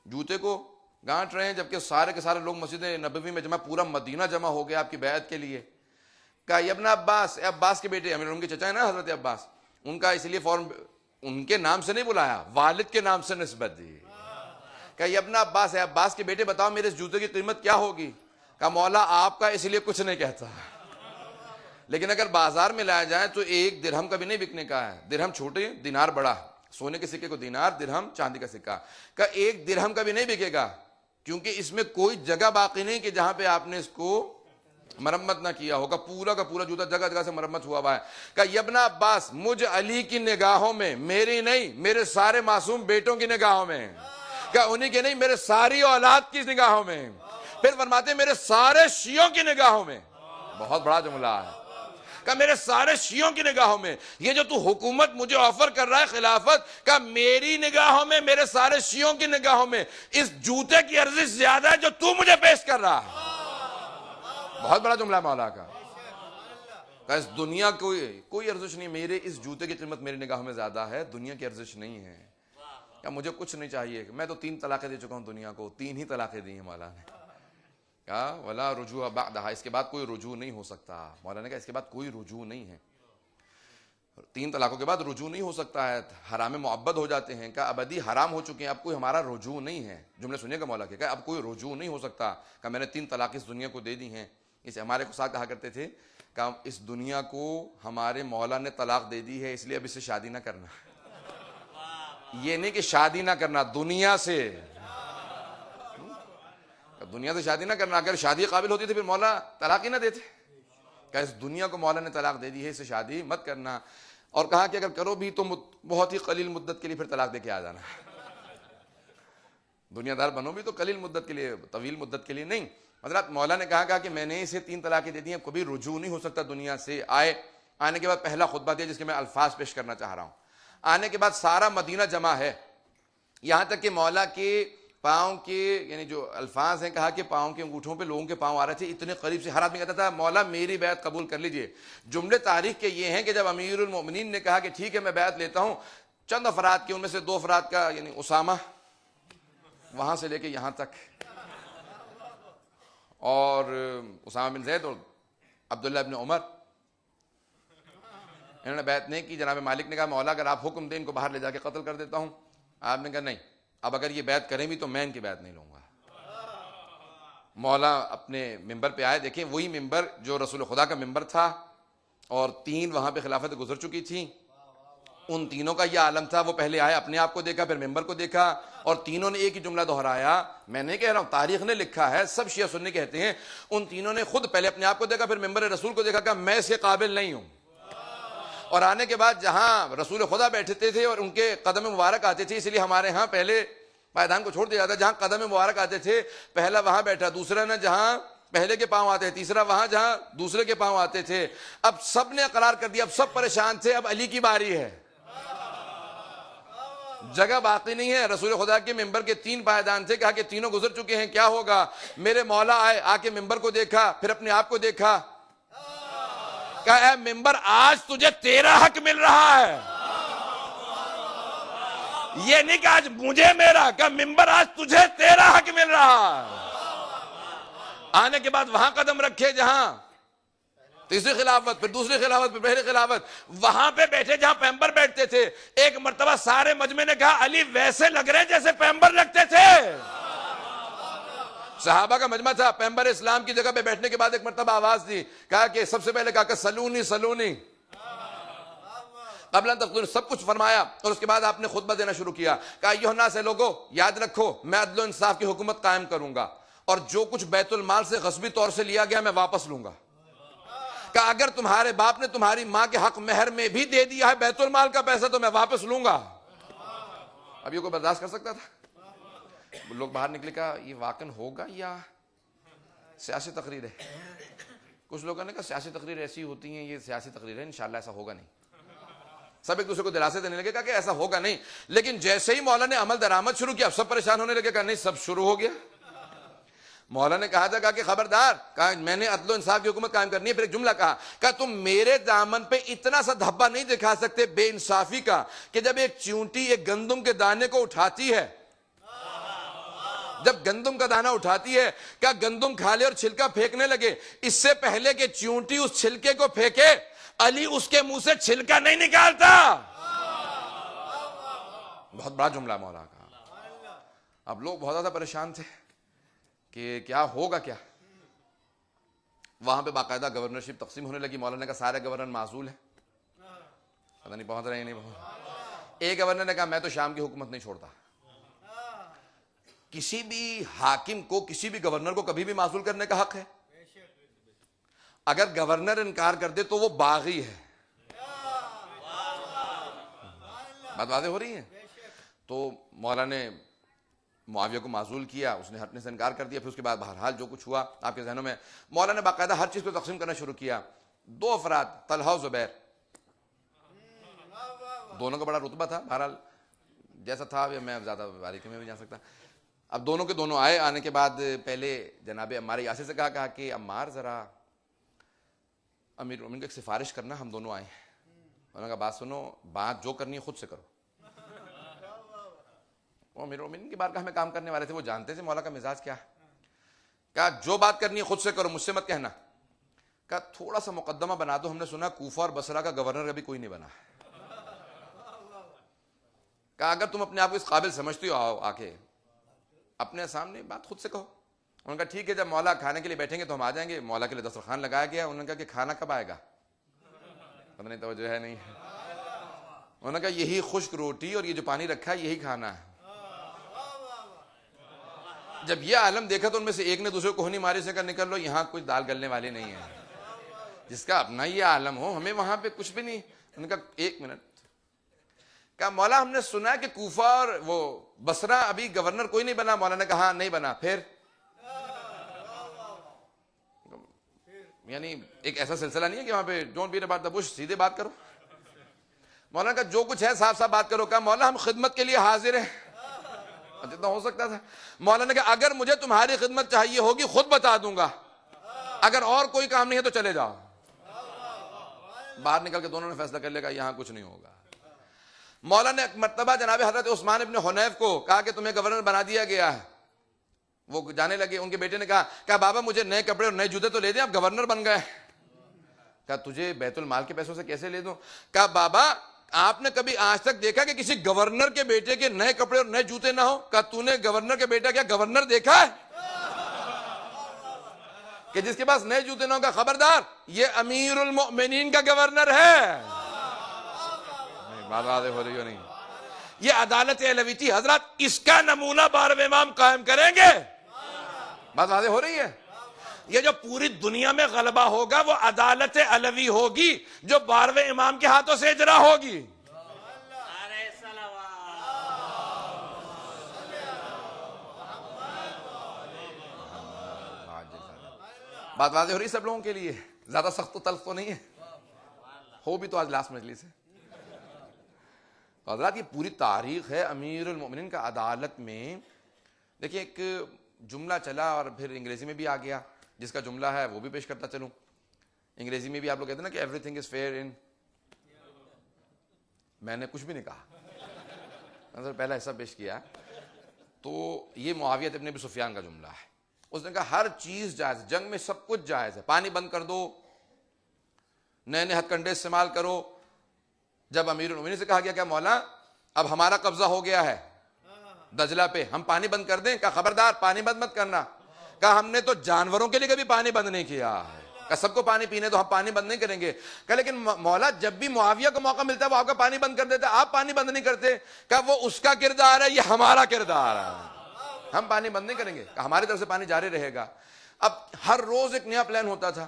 جوتے کو گانٹ رہے ہیں جبکہ سارے کے سارے لوگ مسجد نبوی میں جمع, پورا مدینہ جمع ہو گیا آپ کی بیعت کے لیے. کہا یہ ابن عباس, عباس کے بیٹے, امیر المومنین کے چچا ہے نا حضرت عباس, ان کا اس لیے فوراً ان کے نام سے نہیں بلایا, والد کے نام سے نسبت دی. کہا یہ ابن عباس ہے, عباس کے بیٹے بتاؤ میرے اس جوتے کی قیمت کیا ہوگی؟ کہا مولا آپ کا اس لیے کچھ نہیں کہتا, لیکن اگر بازار میں لایا جائے تو 1 درہم کا بھی نہیں بکنے کا ہے. درہم چھوٹے, دینار بڑا, سونے کے سکے کو دینار, درہم چاندی کا سکہ. کہا 1 درہم کا بھی نہیں بکے گا, کیونکہ اس میں کوئی جگہ باقی نہیں کہ جہاں پہ آپ نے اس کو مرمت نہ کیا ہوگا. پورا کا پورا جوتا جگہ جگہ سے مرمت ہوا ہوا ہے. کہ یا ابن عباس, مجھ علی کی نگاہوں میں, میری نہیں, میرے سارے معصوم بیٹوں کی نگاہوں میں, کہ انہی کے نہیں, میرے ساری اولاد کی نگاہوں میں, پھر فرماتے میرے سارے شیعوں کی نگاہوں میں. بہت بڑا جملہ ہے کہ میرے سارے شیعوں کی نگاہوں میں یہ جو تو حکومت مجھے آفر کر رہا ہے, خلافت, کہ میری نگاہوں میں, میرے سارے شیعوں کی نگاہوں میں اس جوتے کی ارزش زیادہ ہے جو تو مجھے پیش کر رہا ہے. بہت بڑا جملہ مولا کا. کہ اس دنیا کوئی ارزش نہیں, میرے اس جوتے کی قیمت میری نگاہوں میں زیادہ ہے, دنیا کی ارزش نہیں ہے. کہ مجھے کچھ نہیں چاہیے, میں تو 3 طلاقیں دے چکا ہوں دنیا کو, 3 ہی طلاقیں دی ہیں مولا نے. کہا ولا رجوع بعدہا, اس کے بعد کوئی رجوع نہیں ہو سکتا. مولا نے کہا اس کے بعد کوئی رجوع نہیں ہے, 3 طلاقوں کے بعد رجوع نہیں ہو سکتا ہے, حرام معبد ہو جاتے ہیں. کہا ابدی حرام ہو چکے ہیں, اب کوئی ہمارا رجوع نہیں ہے. جملے سنیے گا مولا کے, کہا اب کوئی رجوع نہیں ہو سکتا. کہا میں نے 3 طلاق اس دنیا کو دے دی ہیں. اس ہمارے کو ساتھ کہا کرتے تھے کہ اس دنیا کو ہمارے مولا نے طلاق دے دی ہے, اس لیے اب اس سے شادی نہ کرنا. یہ نہیں کہ شادی نہ کرنا, دنیا سے شادی نہ کرنا. اگر شادی قابل ہوتی تھی پھر مولا طلاق ہی نہ دیتے. کہ اس دنیا کو مولا نے طلاق دے دی ہے, اس سے شادی مت کرنا. اور کہا کہ اگر کرو بھی تو بہت ہی قلیل مدت کے لیے پھر طلاق دے کے آ جانا. دنیا دار بنو بھی تو قلیل مدت کے لیے, طویل مدت کے لیے نہیں. حضرات مولا نے کہا کہ میں نے اسے 3 طلاقیں دے دی ہیں, کبھی رجوع نہیں ہو سکتا دنیا سے. آنے کے بعد پہلا خطبہ دیا جس کے میں الفاظ پیش کرنا چاہ رہا ہوں. آنے کے بعد سارا مدینہ جمع ہے, یہاں تک کہ مولا کے پاؤں کے, یعنی جو الفاظ ہیں, کہا کہ پاؤں کے انگوٹھوں پہ لوگوں کے پاؤں آ رہے تھے, اتنے قریب سے ہر آدمی کہتا تھا مولا میری بیعت قبول کر لیجئے. جملے تاریخ کے یہ ہیں کہ جب امیر المومنین نے کہا کہ ٹھیک ہے میں بیعت لیتا ہوں, چند افراد کے, ان میں سے 2 افراد کا, یعنی اسامہ وہاں سے لے کے یہاں تک, اور اسامہ بن زید اور عبداللہ ابن عمر, انہوں نے بیعت نہیں کی. جناب مالک نے کہا مولا اگر آپ حکم دیں ان کو باہر لے جا کے قتل کر دیتا ہوں. آپ نے کہا نہیں, اب اگر یہ بیعت کریں بھی تو میں ان کی بیعت نہیں لوں گا. مولا اپنے ممبر پہ آئے, دیکھیں وہی ممبر جو رسول خدا کا ممبر تھا, اور 3 وہاں پہ خلافت گزر چکی تھی, ان تینوں کا یہ عالم تھا. وہ پہلے آئے, اپنے آپ کو دیکھا, پھر ممبر کو دیکھا, اور تینوں نے ایک ہی جملہ دہرایا. میں نہیں کہہ رہا ہوں, تاریخ نے لکھا ہے, سب شیعہ سنی کہتے ہیں, ان تینوں نے خود پہلے اپنے آپ کو دیکھا, پھر ممبر رسول کو دیکھا, کہ میں اس کے قابل نہیں ہوں. اور آنے کے بعد جہاں رسول خدا بیٹھتے تھے اور ان کے قدم مبارک آتے تھے, اس لیے ہمارے ہاں پہلے پائیدان کو چھوڑ دیا جاتا ہے, جہاں قدم مبارک آتے تھے پہلا وہاں بیٹھا, دوسرا نہ جہاں پہلے کے پاؤں آتے, تیسرا وہاں جہاں دوسرے کے پاؤں آتے تھے. اب سب نے اقرار کر دیا, اب سب پریشان تھے, اب علی کی باری ہے, جگہ باقی نہیں ہے. رسول خدا کے ممبر کے 3 پائیدان تھے, کہا کہ تینوں گزر چکے ہیں, کیا ہوگا؟ میرے مولا آئے, آ کے ممبر کو دیکھا, پھر اپنے آپ کو دیکھا, کہا اے ممبر آج تجھے تیرا حق مل رہا ہے. یہ نہیں کہ آج مجھے میرا, کہا ممبر آج تجھے تیرا حق مل رہا ہے. آنے کے بعد وہاں قدم رکھے جہاں تیسری خلافت, پھر دوسری خلافت, پھر پہلی خلافت, وہاں پہ بیٹھے جہاں پیغمبر بیٹھتے تھے. ایک مرتبہ سارے مجمع نے کہا علی ویسے لگ رہے جیسے پیغمبر لگتے تھے. صحابہ کا مجمع تھا, پیغمبر اسلام کی جگہ پہ بیٹھنے کے بعد ایک مرتبہ آواز دی, کہا کہ سب سے پہلے کہا کہ سلونی سلونی, قبل ان تقتلون، سب کچھ فرمایا، اور اس کے بعد آپ نے خطبہ دینا شروع کیا، کہا ایھا الناس، لوگو یاد رکھو میں عدل و انصاف کی حکومت قائم کروں گا، اور جو کچھ بیت المال سے غصبی طور سے لیا گیا میں واپس لوں گا۔ کہ اگر تمہارے باپ نے تمہاری ماں کے حق مہر میں بھی دے دیا ہے بیت المال کا پیسہ تو میں واپس لوں گا۔ اب یہ کوئی برداشت کر سکتا تھا؟ لوگ باہر نکلے، کہا یہ واقعاً ہوگا یا سیاسی تقریر ہے؟ کچھ لوگوں نے کہا سیاسی تقریر ایسی ہوتی ہیں، یہ سیاسی تقریر ہے، انشاءاللہ ایسا ہوگا نہیں۔ سب ایک دوسرے کو دلاسے دینے لگے، کہا کہ ایسا ہوگا نہیں۔ لیکن جیسے ہی مولا نے عمل درآمد شروع کیا سب پریشان ہونے لگے، کہا نہیں سب شروع ہو گیا۔ مولا نے کہا تھا، کہا کہ خبردار، کہا میں نے عدل و انصاف کی حکومت قائم کرنی ہے۔ پھر ایک جملہ کہا تم میرے دامن پہ اتنا سا دھبا نہیں دکھا سکتے بے انصافی کا کہ جب ایک چیونٹی ایک گندم کے دانے کو اٹھاتی ہے، جب گندم کا دانہ اٹھاتی ہے، کیا گندم کھا لے اور چھلکا پھینکنے لگے، اس سے پہلے کہ چیونٹی اس چھلکے کو پھینکے علی اس کے منہ سے چھلکا نہیں نکالتا۔ بہت بڑا جملہ مولا کا۔ اب لوگ بہت زیادہ پریشان تھے کہ کیا ہوگا کیا۔ وہاں پہ باقاعدہ گورنرشپ تقسیم ہونے لگی۔ مولانا نے کہا سارے گورنر معزول ہیں، پتہ نہیں پہنچ رہے ہیں نہیں پہنچ۔ ایک گورنر نے کہا میں تو شام کی حکومت نہیں چھوڑتا۔ کسی بھی حاکم کو، کسی بھی گورنر کو کبھی بھی معزول کرنے کا حق ہے۔ اگر گورنر انکار کر دے تو وہ باغی ہے۔ بات واضح ہو رہی ہے؟ تو مولا نے معاویہ کو معزول کیا، اس نے ہٹنے سے انکار کر دیا۔ پھر اس کے بعد بہرحال جو کچھ ہوا آپ کے ذہنوں میں، مولا نے باقاعدہ ہر چیز کو تقسیم کرنا شروع کیا۔ دو افراد طلحہ و زبیر، دونوں کا بڑا رتبہ تھا، بہرحال جیسا تھا میں زیادہ باریکی میں بھی جا سکتا۔ اب دونوں کے دونوں آئے۔ آنے کے بعد پہلے جناب عمار یاسر سے کہا کہ عمار ذرا امیر المومنین کو ایک سفارش کرنا، ہم دونوں آئے ہیں۔ انہوں نے کہا بات سنو، بات جو کرنی ہے خود سے کرو۔ وہ امیر المومنین کی بارگاہ میں کام کرنے والے تھے، وہ جانتے تھے مولا کا مزاج کیا ہے۔ کہا جو بات کرنی ہے خود سے کرو، مجھ سے مت کہنا۔ کہا تھوڑا سا مقدمہ بنا دو، ہم نے سنا کوفہ اور بصرہ کا گورنر ابھی کوئی نہیں بنا۔ کہا اگر تم اپنے آپ کو اس قابل سمجھتی ہو، آؤ آ کے اپنے سامنے بات خود سے کہو۔ انہوں نے کہا ٹھیک ہے، جب مولا کھانے کے لیے بیٹھیں گے تو ہم آ جائیں گے۔ مولا کے لیے دسترخوان لگایا گیا۔ انہوں نے کہا کہ کھانا کب آئے گا؟ پتہ نہیں توجہ ہے نہیں۔ انہوں نے کہا یہی خشک روٹی اور یہ جو پانی رکھا ہے یہی کھانا ہے۔ جب یہ عالم دیکھا تو ان میں سے ایک نے دوسرے کو کوہنی ماری سے کہا نکل لو، یہاں کوئی دال گلنے والی نہیں ہے۔ جس کا اپنا یہ عالم ہو، ہمیں وہاں پہ کچھ بھی نہیں۔ انہوں نے کہا ایک منٹ۔ کہا مولا ہم نے سنا کہ کوفہ اور وہ بصرہ ابھی گورنر کوئی نہیں بنا۔ مولا نے کہا ہاں نہیں بنا۔ پھر یعنی ایک ایسا سلسلہ نہیں ہے کہ وہاں پہ don't bit about the Bush, سیدھے بات کرو۔ مولا نے کہا جو کچھ ہے صاف صاف بات کرو۔ کہا مولا ہم خدمت کے لیے حاضر ہیں۔ جتنا ہو سکتا تھا۔ مولا نے کہا اگر مجھے تمہاری خدمت چاہیے ہوگی خود بتا دوں گا، اگر اور کوئی کام نہیں ہے تو چلے جاؤ۔ باہر نکل کے دونوں نے فیصلہ کر لیا کہ یہاں کچھ نہیں ہوگا۔ مولا نے ایک مرتبہ جناب حضرت عثمان ابن حنیف کو کہا کہ تمہیں گورنر بنا دیا گیا ہے۔ وہ جانے لگے، ان کے بیٹے نے کہا بابا مجھے نئے کپڑے اور نئے جوتے تو لے دیں، اب گورنر بن گئے۔ کہا تجھے بیت المال کے پیسوں سے کیسے لے دوں؟ کہا بابا آپ نے کبھی آج تک دیکھا کہ کسی گورنر کے بیٹے کے نئے کپڑے اور نئے جوتے نہ ہو؟ کہا تو نے گورنر کے بیٹا کیا گورنر دیکھا ہے کہ جس کے پاس نئے جوتے نہ ہو؟ کا خبردار یہ امیر المؤمنین کا گورنر ہے۔ بات واضح ہو رہی ہو نہیں؟ یہ عدالت علوی تھی حضرات، اس کا نمونہ 12ویں امام قائم کریں گے۔ بات واضح ہو رہی ہے؟ یہ جو پوری دنیا میں غلبہ ہوگا وہ عدالت علوی ہوگی جو 12ویں امام کے ہاتھوں سے اجرا ہوگی۔ بات واضح ہو رہی سب لوگوں کے لیے؟ زیادہ سخت و تلخ تو نہیں ہے، ہو بھی تو آج لاسٹ مجلس ہے۔ حضرات یہ پوری تاریخ ہے امیر المؤمنین کا عدالت میں۔ دیکھیں ایک جملہ چلا اور پھر انگریزی میں بھی آ گیا، جس کا جملہ ہے وہ بھی پیش کرتا چلوں۔ انگریزی میں بھی آپ لوگ کہتے ہیں نا کہ ایوری تھنگ از فیئر ان، میں نے کچھ بھی نہیں کہا، پہلا حصہ پیش کیا۔ تو یہ معاویہ ابن ابی سفیان کا جملہ ہے۔ اس نے کہا ہر چیز جائز ہے، جنگ میں سب کچھ جائز ہے، پانی بند کر دو، نئے نئے ہتھ کنڈے استعمال کرو۔ جب امیر المؤمنین سے کہا گیا کہ مولا اب ہمارا قبضہ ہو گیا ہے دجلہ پہ، ہم پانی بند کر دیں؟ کہا خبردار پانی بند مت کرنا۔ کہا ہم نے تو جانوروں کے لیے کبھی پانی بند نہیں کیا ہے۔ کہ سب کو پانی پینے تو ہم پانی بند نہیں کریں گے. کہ لیکن مولا جب بھی معاویہ کو موقع ملتا ہے وہ آپ کا پانی بند کر دیتا ہے, آپ پانی بند نہیں کرتے. کہ وہ اس کا کردار ہے, یہ ہمارا کردار ہے, ہم پانی بند نہیں کریں گے, کہ ہماری طرف سے پانی جاری رہے گا. اب ہر روز ایک نیا پلان ہوتا تھا.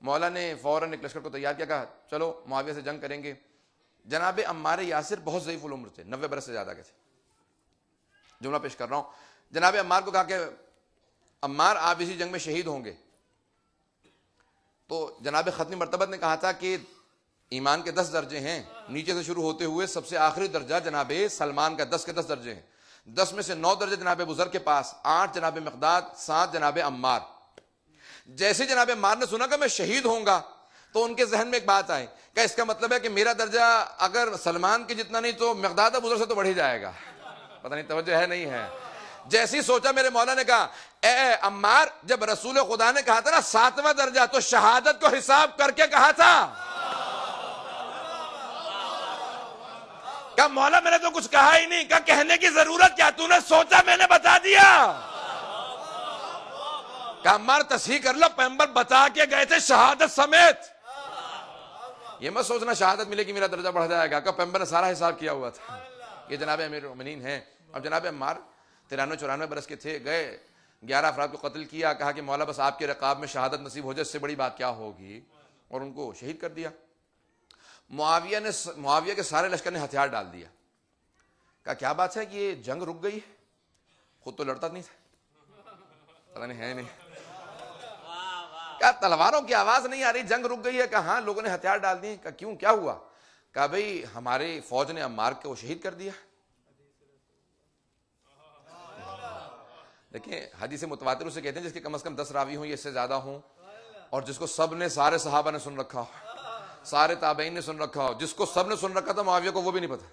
مولا نے فوراً ایک لشکر کو تیار کیا, کہا چلو معاویہ سے جنگ کریں گے. جناب عمار یاسر بہت ضعیف العمر تھے, 90 برس سے زیادہ کے تھے. جملہ پیش کر رہا ہوں. جناب عمار کو کہا کہ عمار آپ اسی جنگ میں شہید ہوں گے. تو جناب ختمی مرتبت نے کہا تھا کہ ایمان کے 10 درجے ہیں, نیچے سے شروع ہوتے ہوئے سب سے آخری درجہ جناب سلمان کا 10 کے 10 درجے ہیں. 10 میں سے 9 درجے جناب بزرگ کے پاس, 8 جناب مقداد, 7 جناب عمار. جیسے جناب عمار نے سنا کہ میں شہید ہوں گا تو ان کے ذہن میں ایک بات آئی کہ اس کا مطلب ہے کہ میرا درجہ اگر سلمان کے جتنا نہیں تو مقداد بزرگ سے تو بڑھ ہی جائے گا. پتہ نہیں توجہ ہے نہیں ہے. جیسی سوچا میرے مولا نے کہا اے عمار, جب رسول خدا نے کہا تھا نا 7واں درجہ, تو شہادت کو حساب کر کے کہا تھا. کہ مولا میں نے تو کچھ کہا ہی نہیں. کہ کہنے کی ضرورت کیا, تو نے سوچا میں نے بتا دیا. کہ عمار تصحیح کر لو, پیغمبر بتا کے گئے تھے شہادت سمیت. یہ مت سوچنا شہادت ملے گی میرا درجہ بڑھ جائے گا, کہ پیغمبر نے سارا حساب کیا ہوا تھا. یہ جناب امیر المومنین ہیں. اب جناب عمار 93-94 برس کے تھے, گئے 11 افراد کو قتل کیا, کہا کہ مولا بس آپ کے رقاب میں شہادت نصیب ہو جائے, اس سے بڑی بات کیا ہوگی, اور ان کو شہید کر دیا. معاویہ کے سارے لشکر نے ہتھیار ڈال دیا. کہا کیا بات ہے کہ یہ جنگ رک گئی ہے, خود تو لڑتا نہیں تھا, پتہ نہیں ہے نہیں. کہا تلواروں کی آواز نہیں آ رہی, جنگ رک گئی ہے. کہا ہاں لوگوں نے ہتھیار ڈال دیے. کہا کیوں, کیا ہوا؟ کہا بھئی ہماری فوج نے عمار کو شہید کر دیا. دیکھیں حدیث متواتر اسے کہتے ہیں جس کے کم از کم 10 راوی ہوں یا اس سے زیادہ ہوں, اور جس کو سب نے, سارے صحابہ نے سن رکھا ہو, سارے تابعین نے سن رکھا ہو. جس کو سب نے سن رکھا تھا معاویہ کو وہ بھی نہیں پتا.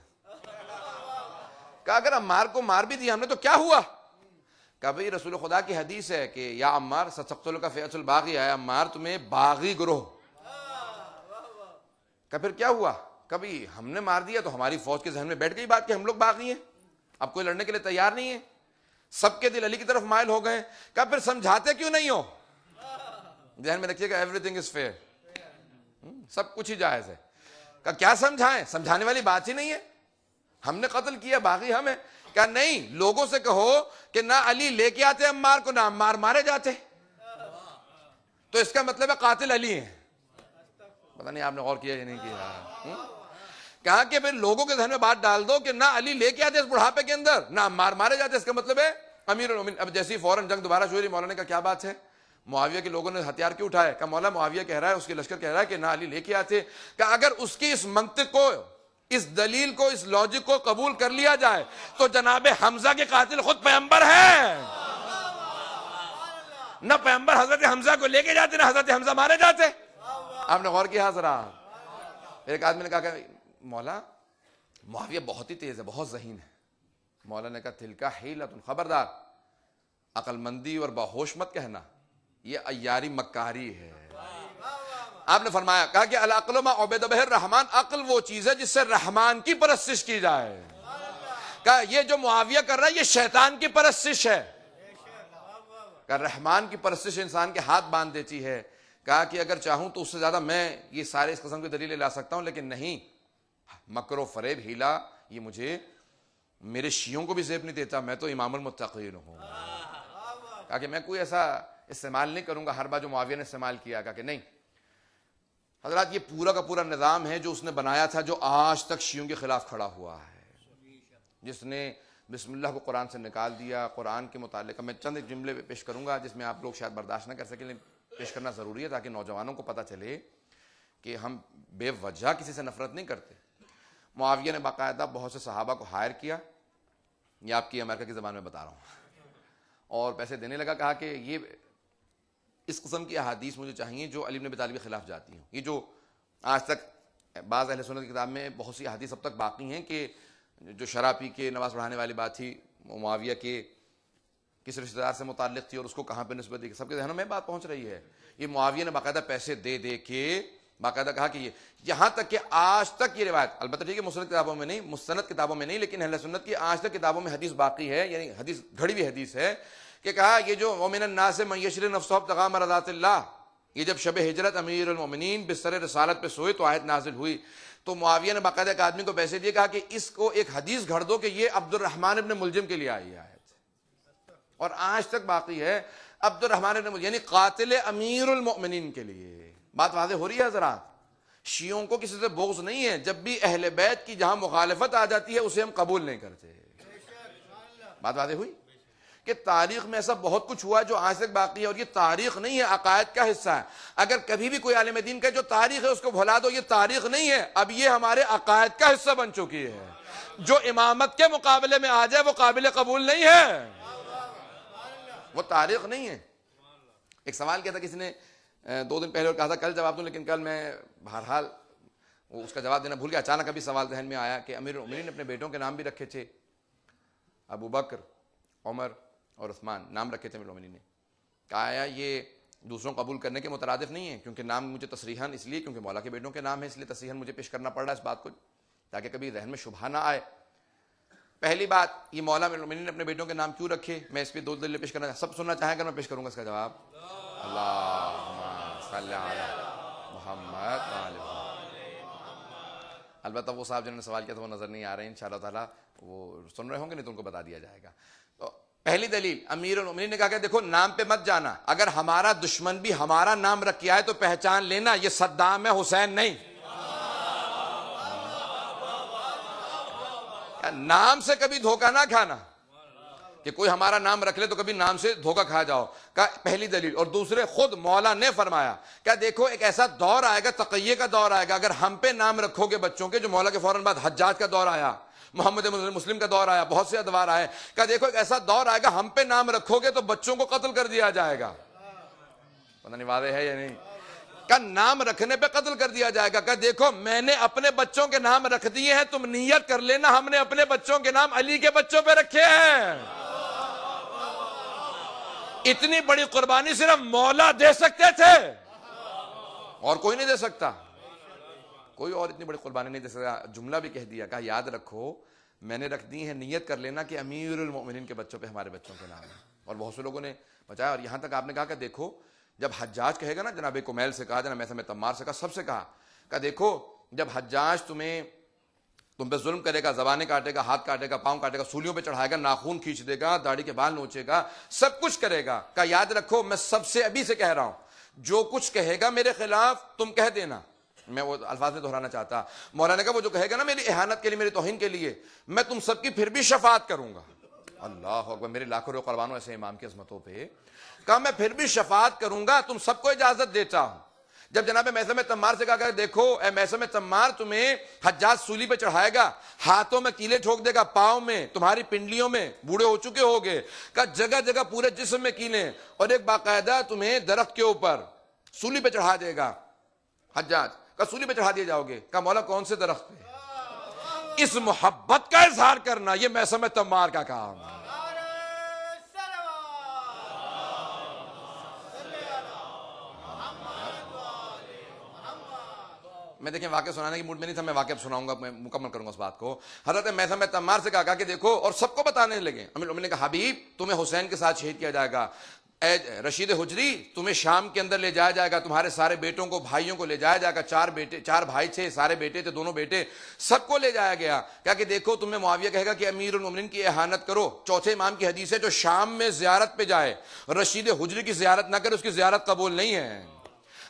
کہا اگر عمار کو مار بھی دیا ہم نے تو کیا ہوا؟ کہا بھئی رسول خدا کی حدیث ہے کہ یا عمار ستقتلک فئۃ الباغی, ہے عمار تمہیں باغی گروہ. کہا پھر کیا ہوا؟ کبھی ہم نے مار دیا تو ہماری فوج کے ذہن میں بیٹھ گئی بات کہ ہم لوگ باغی ہیں, اب کوئی لڑنے کے لیے تیار نہیں ہے, سب کے دل علی کی طرف مائل ہو گئے. کہا پھر سمجھاتے کیوں نہیں ہو؟ ذہن میں رکھیے گا ایوری تھنگ از فیئر, سب کچھ ہی جائز ہے. کہا کیا سمجھائیں, سمجھانے والی بات ہی نہیں ہے, ہم نے قتل کیا, باغی ہم ہیں. کہا نہیں, لوگوں سے کہو کہ نہ علی لے کے آتے عمار کو, نہ عمار مارے جاتے, تو اس کا مطلب ہے قاتل علی ہیں. پتہ نہیں آپ نے غور کیا یا نہیں کیا. کہا کہ پھر لوگوں کے ذہن میں بات ڈال دو کہ نہ علی لے کے آتے اس بڑھاپے کے اندر, نہ عمار مارے جاتے, اس کا مطلب ہے امیر المومنین. اب جیسی فوراً جنگ دوبارہ شروع ہوئی, مولا نے کہا کیا بات ہے, معاویہ کے لوگوں نے ہتھیار کیوں اٹھائے؟ کہ مولا معاویہ کہہ رہا ہے, اس کے لشکر کہہ رہا ہے کہ نہ علی لے کے آتے. کہ اگر اس کی اس منطق کو, اس دلیل کو, اس لاجک کو قبول کر لیا جائے تو جناب حمزہ کے قاتل خود پیغمبر ہیں. نہ پیغمبر حضرت حمزہ کو لے کے جاتے, نہ حضرت حمزہ مارے جاتے. آپ نے غور کیا ذرا؟ ایک آدمی نے کہا کہ مولا معاویہ بہت ہی تیز ہے, بہت ذہین ہے. مولا نے کہا تلکا حیلۃ, خبردار عقل مندی اور باہوش مت کہنا, یہ عیاری مکاری ہے. آپ نے فرمایا, کہا کہ العقل ما عبد بہ الرحمن, عقل وہ چیز ہے جس سے رحمان کی پرستش کی جائے. کہا یہ جو معاویہ کر رہا ہے یہ شیطان کی پرستش ہے. کہا رحمان کی پرستش انسان کے ہاتھ باندھ دیتی ہے. کہا کہ اگر چاہوں تو اس سے زیادہ میں یہ سارے اس قسم کی دلیلیں لا سکتا ہوں, لیکن نہیں, مکر و فریب ہیلا یہ مجھے میرے شیعوں کو بھی زیب نہیں دیتا, میں تو امام المتقین ہوں. کہا کہ میں کوئی ایسا استعمال نہیں کروں گا ہر بار جو معاویہ نے استعمال کیا. کہا کہ نہیں حضرات, یہ پورا کا پورا نظام ہے جو اس نے بنایا تھا, جو آج تک شیعوں کے خلاف کھڑا ہوا ہے, جس نے بسم اللہ کو قرآن سے نکال دیا. قرآن کے متعلق میں چند ایک جملے پیش کروں گا جس میں آپ لوگ شاید برداشت نہ کر سکیں, لیکن پیش کرنا ضروری ہے تاکہ نوجوانوں کو پتہ چلے کہ ہم بے وجہ کسی سے نفرت نہیں کرتے. معاویہ نے باقاعدہ بہت سے صحابہ کو ہائر کیا, یہ آپ کی امریکہ کی زبان میں بتا رہا ہوں, اور پیسے دینے لگا. کہا کہ یہ اس قسم کی احادیث مجھے چاہیے جو علی بن ابی طالب کے خلاف جاتی ہوں. یہ جو آج تک بعض اہل سنت کی کتاب میں بہت سی احادیث اب تک باقی ہیں کہ جو شراب پی کے نماز پڑھانے والی بات تھی, معاویہ کے کس رشتہ دار سے متعلق تھی اور اس کو کہاں پہ نسبت دی, سب کے ذہنوں میں بات پہنچ رہی ہے. یہ معاویہ نے باقاعدہ پیسے دے دے کے باقاعدہ کہا کہ یہ, یہاں تک کہ آج تک یہ روایت, البتہ ٹھیک ہے مسند کتابوں میں نہیں, مستند کتابوں میں نہیں, لیکن اہل سنت کی آج تک کتابوں میں حدیث باقی ہے, یعنی حدیث گھڑی ہوئی حدیث ہے کہ کہا یہ جو ومن الناس من یشری نفسہ ابتغاء مرضات اللہ, یہ جب شب ہجرت امیر المومنین بستر رسالت پہ سوئے تو آیت نازل ہوئی، تو معاویہ نے باقاعدہ ایک آدمی کو پیسے دیے، کہا کہ اس کو ایک حدیث گھڑ دو کہ یہ عبد الرحمن ابن ملجم کے لیے آئی ہے آیت، اور آج تک باقی ہے عبد الرحمن ابن ملجم، یعنی قاتل امیر المؤمنین کے لیے۔ بات واضح ہو رہی ہے حضرات؟ شیعوں کو کسی سے بغض نہیں ہے، جب بھی اہل بیت کی جہاں مخالفت آ جاتی ہے اسے ہم قبول نہیں کرتے۔ بات واضح ہوئی کہ تاریخ میں ایسا بہت کچھ ہوا ہے جو آج تک باقی ہے، اور یہ تاریخ نہیں ہے، عقائد کا حصہ ہے۔ اگر کبھی بھی کوئی عالم دین کا جو تاریخ ہے اس کو بھلا دو، یہ تاریخ نہیں ہے، اب یہ ہمارے عقائد کا حصہ بن چکی ہے۔ جو امامت کے مقابلے میں آ جائے وہ قابل قبول نہیں ہے، وہ تاریخ نہیں ہے۔ ایک سوال کیا تھا کسی نے 2 دن پہلے، اور کہا تھا کل جواب دوں، لیکن کل میں بہرحال اس کا جواب دینا بھول گیا۔ اچانک ابھی سوال ذہن میں آیا کہ امیر المومنین نے اپنے بیٹوں کے نام بھی رکھے تھے، ابو بکر، عمر اور عثمان نام رکھے تھے امیر المومنین نے۔ کہا آیا یہ دوسروں قبول کرنے کے مترادف نہیں ہے؟ کیونکہ نام مجھے تصریحاً اس لیے کیونکہ مولا کے بیٹوں کے نام ہے، اس لیے تصریحاً مجھے پیش کرنا پڑ رہا ہے اس بات کو، تاکہ کبھی ذہن میں شبہہ نہ آئے۔ پہلی بات، یہ مولا امیر المومنین نے اپنے بیٹوں کے نام کیوں رکھے؟ میں اس پہ 2 دلیلیں پیش کرنا، سب سننا چاہیں گا میں پیش کروں گا اس کا جواب۔ اللہم صلی علی محمد وعلی محمد۔ البتہ وہ صاحب جنہوں نے سوال کیا تھا وہ نظر نہیں آ رہے ہیں، انشاءاللہ تعالیٰ وہ سن رہے ہوں گے، نہیں تو ان کو بتا دیا جائے گا۔ تو پہلی دلیل، امیر المومنین نے کہا کہ دیکھو نام پہ مت جانا، اگر ہمارا دشمن بھی ہمارا نام رکھ کے آئے تو پہچان لینا یہ صدام ہے، حسین نہیں۔ نام سے کبھی دھوکہ نہ کھانا، کہ کوئی ہمارا نام رکھ لے تو کبھی نام سے دھوکہ کھا جاؤ، کا پہلی دلیل۔ اور دوسرے، خود مولا نے فرمایا کہ دیکھو ایک ایسا دور آئے گا، تقیہ کا دور آئے گا، اگر ہم پہ نام رکھو گے بچوں کے، جو مولا کے فوراً بعد حجاج کا دور آیا، محمد مسلم کا دور آیا، بہت سے ادوار آئے، کہ دیکھو ایک ایسا دور آئے گا ہم پہ نام رکھو گے تو بچوں کو قتل کر دیا جائے گا۔ پتہ نہیں واضح ہے یا نہیں؟ کا نام رکھنے پہ قتل کر دیا جائے گا، کہ دیکھو میں نے اپنے بچوں کے نام رکھ دیے ہیں، تم نیت کر لینا ہم نے اپنے بچوں کے نام علی کے بچوں پہ رکھے ہیں۔ اتنی بڑی قربانی صرف مولا دے سکتے تھے، اور کوئی نہیں دے سکتا، کوئی اور اتنی بڑی قربانی نہیں دے سکتا۔ جملہ بھی کہہ دیا، کہا یاد رکھو میں نے رکھ دی ہے، نیت کر لینا کہ امیر المؤمنین کے بچوں پہ ہمارے بچوں کے نام ہیں۔ اور بہت سے لوگوں نے بچایا، اور یہاں تک آپ نے کہا کہ دیکھو جب حجاج کہے گا نا، جناب کمیل سے کہا، جناب میثم تمار سے کہا، سب سے کہا کہ دیکھو جب حجاج تم پہ ظلم کرے گا، زبانیں کاٹے گا، ہاتھ کاٹے گا، پاؤں کاٹے گا، سولیوں پہ چڑھائے گا، ناخون کھینچ دے گا، داڑھی کے بال نوچے گا، سب کچھ کرے گا، کہ یاد رکھو میں سب سے ابھی سے کہہ رہا ہوں، جو کچھ کہے گا میرے خلاف تم کہہ دینا۔ میں وہ الفاظ میں دہرانا چاہتا، مولانا نے کہا وہ جو کہے گا نا میری اہانت کے لیے، میری توہین کے لیے، میں تم سب کی پھر بھی شفاعت کروں گا۔ اللہ اکبر، میرے لاکھوں روح قربانوں ایسے امام کی عظمتوں پہ، کہا میں پھر بھی شفاعت کروں گا، تم سب کو اجازت دیتا ہوں۔ جب جناب میثم تمار سے کہا کہ دیکھو اے میثم تمار، تمہیں حجاج سولی پہ چڑھائے گا، ہاتھوں میں کیلے ٹھوک دے گا، پاؤں میں، تمہاری پنڈلیوں میں، بوڑھے ہو چکے ہوگے، کہ جگہ جگہ پورے جسم میں کیلے، اور ایک باقاعدہ تمہیں درخت کے اوپر سولی پہ چڑھا دے گا حجاج، کہ سولی پہ چڑھا دیے جاؤ گے، کہ مولا کون سے درخت پہ؟ اس محبت کا اظہار کرنا یہ میثم تمار کا کام ہے۔ میں دیکھیں واقعہ سنانے کی موڈ میں نہیں تھا، میں واقعہ سناؤں گا، میں مکمل کروں گا اس بات کو۔ حضرت میثم تمار سے کہا کہ دیکھو، اور سب کو بتانے لگے، امیر المومنین نے کہا حبیب تمہیں حسین کے ساتھ شہید کیا جائے گا، اے رشید حجری تمہیں شام کے اندر لے جایا جائے گا، تمہارے سارے بیٹوں کو، بھائیوں کو لے جایا جائے گا، 4 بیٹے، 4 بھائی تھے، سارے بیٹے تھے، دونوں بیٹے، سب کو لے جایا گیا۔ کہا کہ دیکھو تمہیں معاویہ کہے گا کہ امیر المومنین کی اہانت کرو، چوتھے امام کی حدیث ہے جو شام میں زیارت پہ جائے رشید حجری کی زیارت نہ کرے اس کی زیارت قبول نہیں ہے۔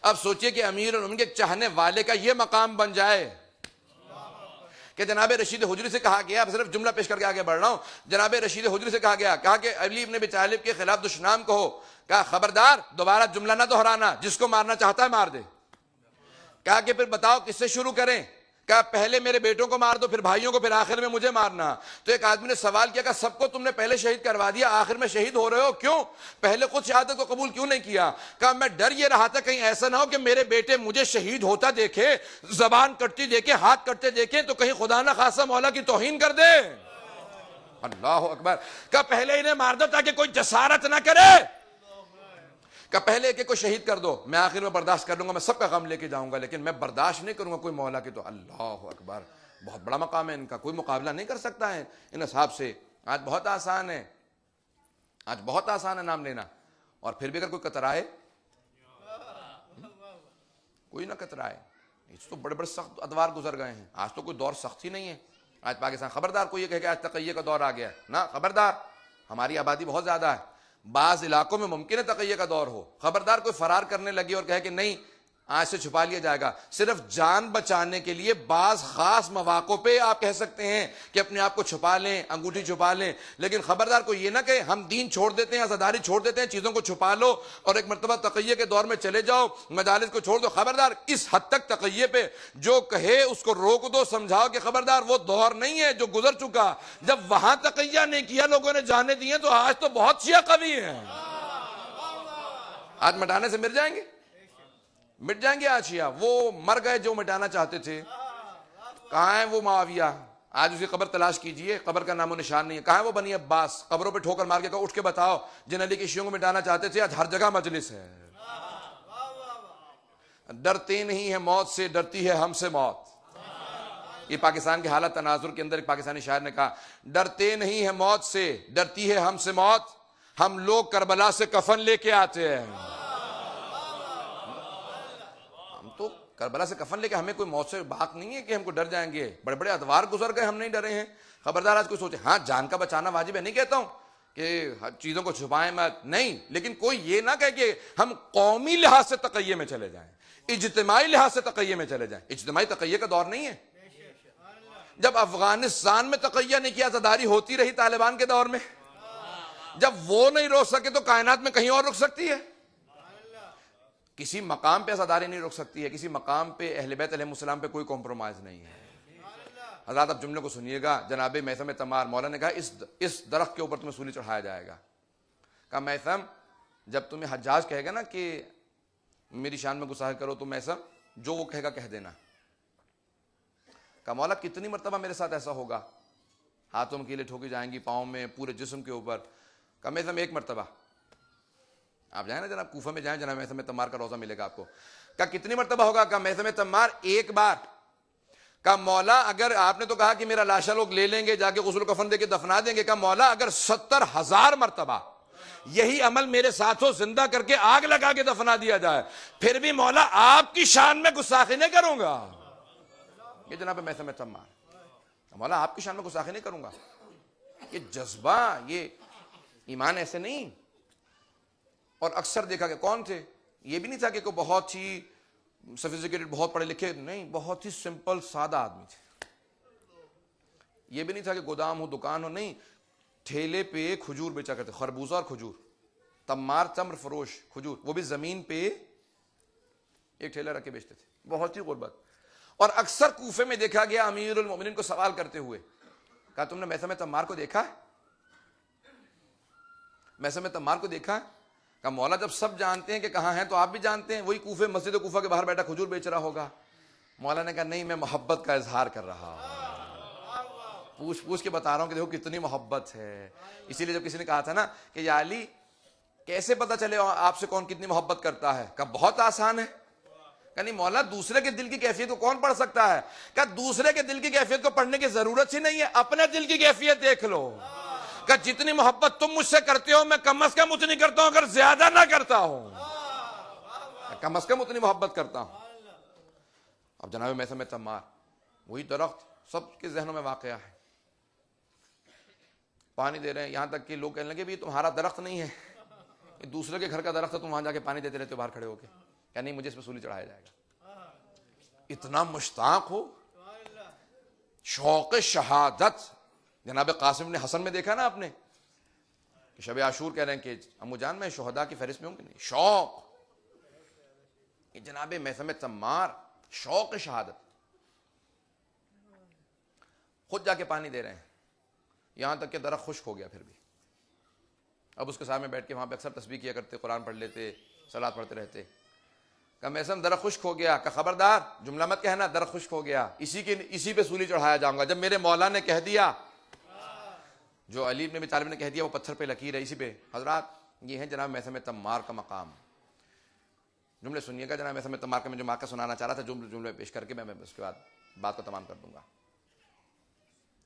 اب سوچئے کہ امیر المومنین کے چاہنے والے کا یہ مقام بن جائے کہ جناب رشید حجری سے کہا گیا، صرف جملہ پیش کر کے آگے بڑھ رہا ہوں، جناب رشید حجری سے کہا گیا، کہا کہ علی ابن ابی طالب کے خلاف دشنام کہو، کہا خبردار دوبارہ جملہ نہ دہرانا، جس کو مارنا چاہتا ہے مار دے۔ کہا کہ پھر بتاؤ کس سے شروع کریں؟ کہا پہلے میرے بیٹوں کو مار دو، پھر بھائیوں کو، پھر آخر میں مجھے مارنا۔ تو ایک آدمی نے سوال کیا کہ سب کو تم نے پہلے شہید کروا دیا، آخر میں شہید ہو رہے ہو کیوں؟ پہلے خود شہادت کو قبول کیوں نہیں کیا؟ کہا میں ڈر یہ رہا تھا کہیں ایسا نہ ہو کہ میرے بیٹے مجھے شہید ہوتا دیکھے، زبان کٹتی دیکھے، ہاتھ کٹتے دیکھیں تو کہیں خدا نہ خاصہ مولا کی توہین کر دے۔ اللہ اکبر، کہا پہلے انہیں مار دو تاکہ کوئی جسارت نہ کرے، کہ پہلے ایک کو شہید کر دو، میں آخر میں برداشت کر لوں گا، میں سب کا غم لے کے جاؤں گا، لیکن میں برداشت نہیں کروں گا کوئی مولا کی تو۔ اللہ اکبر، بہت بڑا مقام ہے ان کا، کوئی مقابلہ نہیں کر سکتا ہے ان اصحاب سے۔ آج بہت آسان ہے، آج بہت آسان ہے نام لینا، اور پھر بھی اگر کوئی کترائے کوئی نہ کترائے. اس تو بڑے بڑے سخت ادوار گزر گئے ہیں, آج تو کوئی دور سخت ہی نہیں ہے. آج پاکستان, خبردار کوئی یہ کہے کہ آج تقیہ کا دور آ گیا ہے, نہ خبردار. ہماری آبادی بہت زیادہ ہے, بعض علاقوں میں ممکن ہے تقیہ کا دور ہو. خبردار کوئی فرار کرنے لگے اور کہے کہ نہیں آج سے چھپا لیا جائے گا, صرف جان بچانے کے لیے بعض خاص مواقع پہ آپ کہہ سکتے ہیں کہ اپنے آپ کو چھپا لیں, انگوٹھی چھپا لیں. لیکن خبردار کوئی یہ نہ کہ ہم دین چھوڑ دیتے ہیں, عزاداری چھوڑ دیتے ہیں, چیزوں کو چھپا لو اور ایک مرتبہ تقیہ کے دور میں چلے جاؤ, مجالس کو چھوڑ دو. خبردار اس حد تک تقیہ پہ جو کہے اس کو روک دو, سمجھاؤ کہ خبردار وہ دور نہیں ہے جو گزر چکا. جب وہاں تقیہ نہیں کیا, لوگوں نے جانے دیے, تو آج تو بہت شیعہ قوی ہیں. آج مٹانے سے مر جائیں گے, مٹ جائیں گے آج شیعہ. وہ مر گئے جو مٹانا چاہتے تھے. کہاں ہے وہ معاویہ؟ آج اسی قبر تلاش کیجئے, قبر کا نام و نشان نہیں ہے. کہاں ہے وہ بنی عباس؟ قبروں پہ ٹھوکر مار کے کہو اٹھ کے بتاؤ جن علی کے شیعوں کو مٹانا چاہتے تھے. آج ہر جگہ مجلس ہے. ڈرتے نہیں ہیں موت سے, ڈرتی ہے ہم سے موت. یہ پاکستان کے حالت تناظر کے اندر ایک پاکستانی شاعر نے کہا, ڈرتے نہیں ہیں موت سے, ڈرتی ہے ہم سے موت, ہم لوگ کربلا سے کفن لے کے آتے ہیں. تو کربلا سے کفن لے کے, ہمیں کوئی موت سے بھاگ نہیں ہے کہ ہم کو ڈر جائیں گے. بڑے بڑے ادوار گزر گئے, ہم نہیں ڈرے ہیں. خبردار آج کوئی سوچے ہاں جان کا بچانا واجب ہے, نہیں کہتا ہوں کہ چیزوں کو چھپائیں مت, نہیں. لیکن کوئی یہ نہ کہے کہ ہم قومی لحاظ سے تقیہ میں چلے جائیں, اجتماعی لحاظ سے تقیہ میں چلے جائیں. اجتماعی تقیہ کا دور نہیں ہے. جب افغانستان میں تقیہ نہیں کیا, عزاداری ہوتی رہی طالبان کے دور میں. جب وہ نہیں روک سکے تو کائنات میں کہیں اور رک سکتی ہے. کسی مقام پہ عزاداری نہیں رک سکتی ہے, کسی مقام پہ اہل بیت علیہ السلام پہ کوئی کمپرومائز نہیں ہے. حضرات اب جملے کو سنیے گا. جناب میثم تمار مولا نے کہا اس درخت کے اوپر تمہیں سولی چڑھایا جائے گا. کہا میثم جب تمہیں حجاج کہے گا نا کہ میری شان میں گستاخی کرو, تو میثم جو وہ کہے گا کہہ دینا. کہا مولا کتنی مرتبہ میرے ساتھ ایسا ہوگا؟ ہاتھوں میں کیلیں ٹھوکی جائیں گی, پاؤں میں, پورے جسم کے اوپر. کہا میثم ایک مرتبہ. آپ جائیں نا جناب کوفہ میں جائیں, جناب میثم تمار کا روضہ ملے گا آپ کو. کہا کتنی مرتبہ ہوگا؟ کہا میثم تمار ایک بار. کہا مولا اگر آپ نے تو کہا کہ میرا لاشا لوگ لے لیں گے, جا کے غسل کفن دے کے دفنا دیں گے. کہا مولا اگر 70,000 مرتبہ یہی عمل میرے ساتھوں زندہ کر کے آگ لگا کے دفنا دیا جائے, پھر بھی مولا آپ کی شان میں گستاخی نہیں کروں گا. یہ جناب میثم تمار, مولا آپ کی شان میں گستاخی نہیں کروں گا. یہ جذبہ, یہ ایمان ایسے نہیں. اور اکثر دیکھا کہ کون تھے, یہ بھی نہیں تھا کہ کوئی بہت ہی سفسٹیکیٹڈ, بہت پڑھے لکھے, نہیں, بہت ہی سمپل سادہ آدمی تھے. یہ بھی نہیں تھا کہ گودام ہو, دکان ہو, نہیں, ٹھیلے پہ کھجور بیچا کرتے, خربوزہ اور کھجور. تمار تمر فروش, کھجور, وہ بھی زمین پہ ایک ٹھیلا رکھ کے بیچتے تھے. بہت ہی غربت. اور اکثر کوفے میں دیکھا گیا امیر المومنین کو سوال کرتے ہوئے, کہا تم نے میثم تمار کو دیکھا ہے؟ میثم تمار کو دیکھا ہے؟ کہا مولا جب سب جانتے ہیں کہ کہاں ہیں تو آپ بھی جانتے ہیں, وہی کوفے, مسجد کوفہ کے باہر بیٹھا کھجور بیچ رہا ہوگا. مولا نے کہا نہیں, میں محبت کا اظہار کر رہا ہوں, پوچھ پوچھ کے بتا رہا ہوں کہ دیکھو کتنی محبت ہے. اسی لیے جب کسی نے کہا تھا نا کہ یا علی کیسے پتا چلے آپ سے کون کتنی محبت کرتا ہے, کہا بہت آسان ہے. کہ نہیں مولا دوسرے کے دل کی کیفیت کو کون پڑھ سکتا ہے؟ کہ دوسرے کے دل کی کیفیت کو پڑھنے کی ضرورت ہی نہیں ہے, اپنے دل کی کیفیت دیکھ لو. کہ جتنی محبت تم مجھ سے کرتے ہو میں کم از کم اتنی کرتا ہوں, اگر زیادہ نہ کرتا ہوں کم از کم اتنی محبت کرتا ہوں. اب جناب میثم تمار, وہی درخت سب کے ذہنوں میں واقعہ ہے. پانی دے رہے ہیں, یہاں تک کہ لوگ کہنے لگے بھی تمہارا درخت نہیں ہے, یہ دوسرے کے گھر کا درخت ہے, تم وہاں جا کے پانی دیتے رہتے ہو باہر کھڑے ہو کے. کہ نہیں مجھے اس پہ سولی چڑھایا جائے گا. اتنا مشتاق ہو, شوق شہادت. جناب قاسم بن حسن میں دیکھا نا آپ نے کہ شب عاشور کہہ رہے ہیں کہ امو جان میں شہداء کی فہرست میں ہوں کہ نہیں. شوق. یہ جناب میثم تمار, شوق شہادت. خود جا کے پانی دے رہے ہیں, یہاں تک کہ درخت خشک ہو گیا. پھر بھی اب اس کے سامنے بیٹھ کے وہاں پہ اکثر تسبیح کیا کرتے, قرآن پڑھ لیتے, صلوات پڑھتے رہتے. کہ میثم درخت خشک ہو گیا. کہ خبردار جملہ مت کہنا, درخت خشک ہو گیا, اسی پہ سولی چڑھایا جاؤں گا. جب میرے مولا نے کہہ دیا, جو علی بن ابی طالب نے کہہ دیا, وہ پتھر پہ لکیر ہے, اسی پہ. حضرات یہ ہے جناب میثم تمار کا مقام. جملے سنیے گا. جناب میثم تمار کا میں جو واقعہ سنانا چاہ رہا تھا, جملے پیش کر کے میں اس کے بعد بات کو تمام کر دوں گا.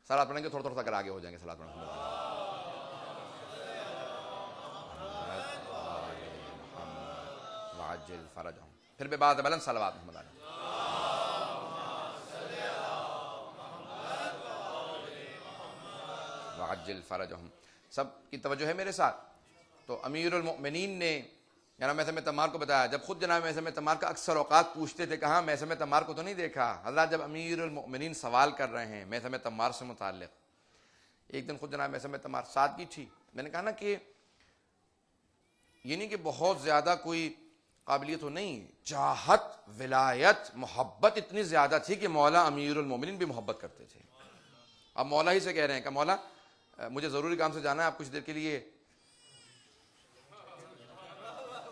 صلوات پڑھیں گے, تھوڑا تھوڑا کر آگے ہو جائیں گے. صلوات پڑھیں گے. وعجل فرجهم. پھر بے بات بلند صلوات محمد علیہ. وعجل فرجہم. سب کی توجہ ہے میرے ساتھ. تو امیر المؤمنین نے جناب میثم تمار کو بتایا. جب خود جناب میثم تمار کا اکثر اوقات پوچھتے تھے کہاں میثم تمار کو تو نہیں دیکھا. حضرات جب امیر المؤمنین سوال کر رہے ہیں میثم تمار سے متعلق, ایک دن خود جناب میثم تمار سادگی تھی. میں نے کہا نا کہ یہ نہیں کہ بہت زیادہ کوئی قابلیت ہو, نہیں, چاہت, ولایت, محبت اتنی زیادہ تھی کہ مولا امیر المؤمنین بھی محبت کرتے تھے. اب مولا ہی سے کہہ رہے ہیں کہ مولا مجھے ضروری کام سے جانا ہے, آپ کچھ دیر کے لیے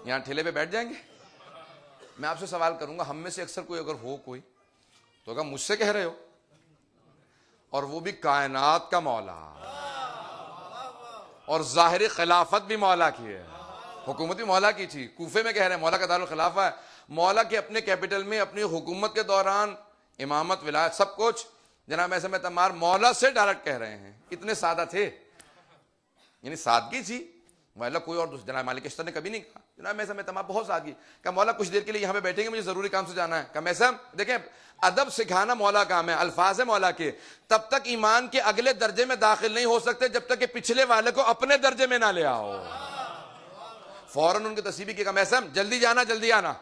یہاں ٹھیلے پہ بیٹھ جائیں گے. میں آپ سے سوال کروں گا, ہم میں سے اکثر کوئی اگر ہو کوئی تو اگر مجھ سے کہہ رہے ہو, اور وہ بھی کائنات کا مولا, اور ظاہری خلافت بھی مولا کی ہے, حکومت بھی مولا کی تھی. کوفے میں کہہ رہے ہیں مولا کا دارالخلافہ ہے. مولا کے اپنے کیپٹل میں اپنی حکومت کے دوران امامت, ولایت, سب کچھ جناب میثم تمار مولا سے ڈائریکٹ کہہ رہے ہیں. اتنے سادہ تھے, یعنی سادگی تھی. مولا کوئی اور جناب مالک اشتر نے کبھی نہیں کہا. جناب میثم تمار بہت سادگی. کہ مولا کچھ دیر کے لیے یہاں پہ بیٹھیں گے, مجھے ضروری کام سے جانا ہے. کہ میثم دیکھیں, ادب سکھانا مولا کام ہے, الفاظ ہے مولا کے. تب تک ایمان کے اگلے درجے میں داخل نہیں ہو سکتے جب تک کہ پچھلے والے کو اپنے درجے میں نہ لے آؤ. فوراً ان کی تصویب کی. کہ میثم جلدی جانا, جلدی آنا.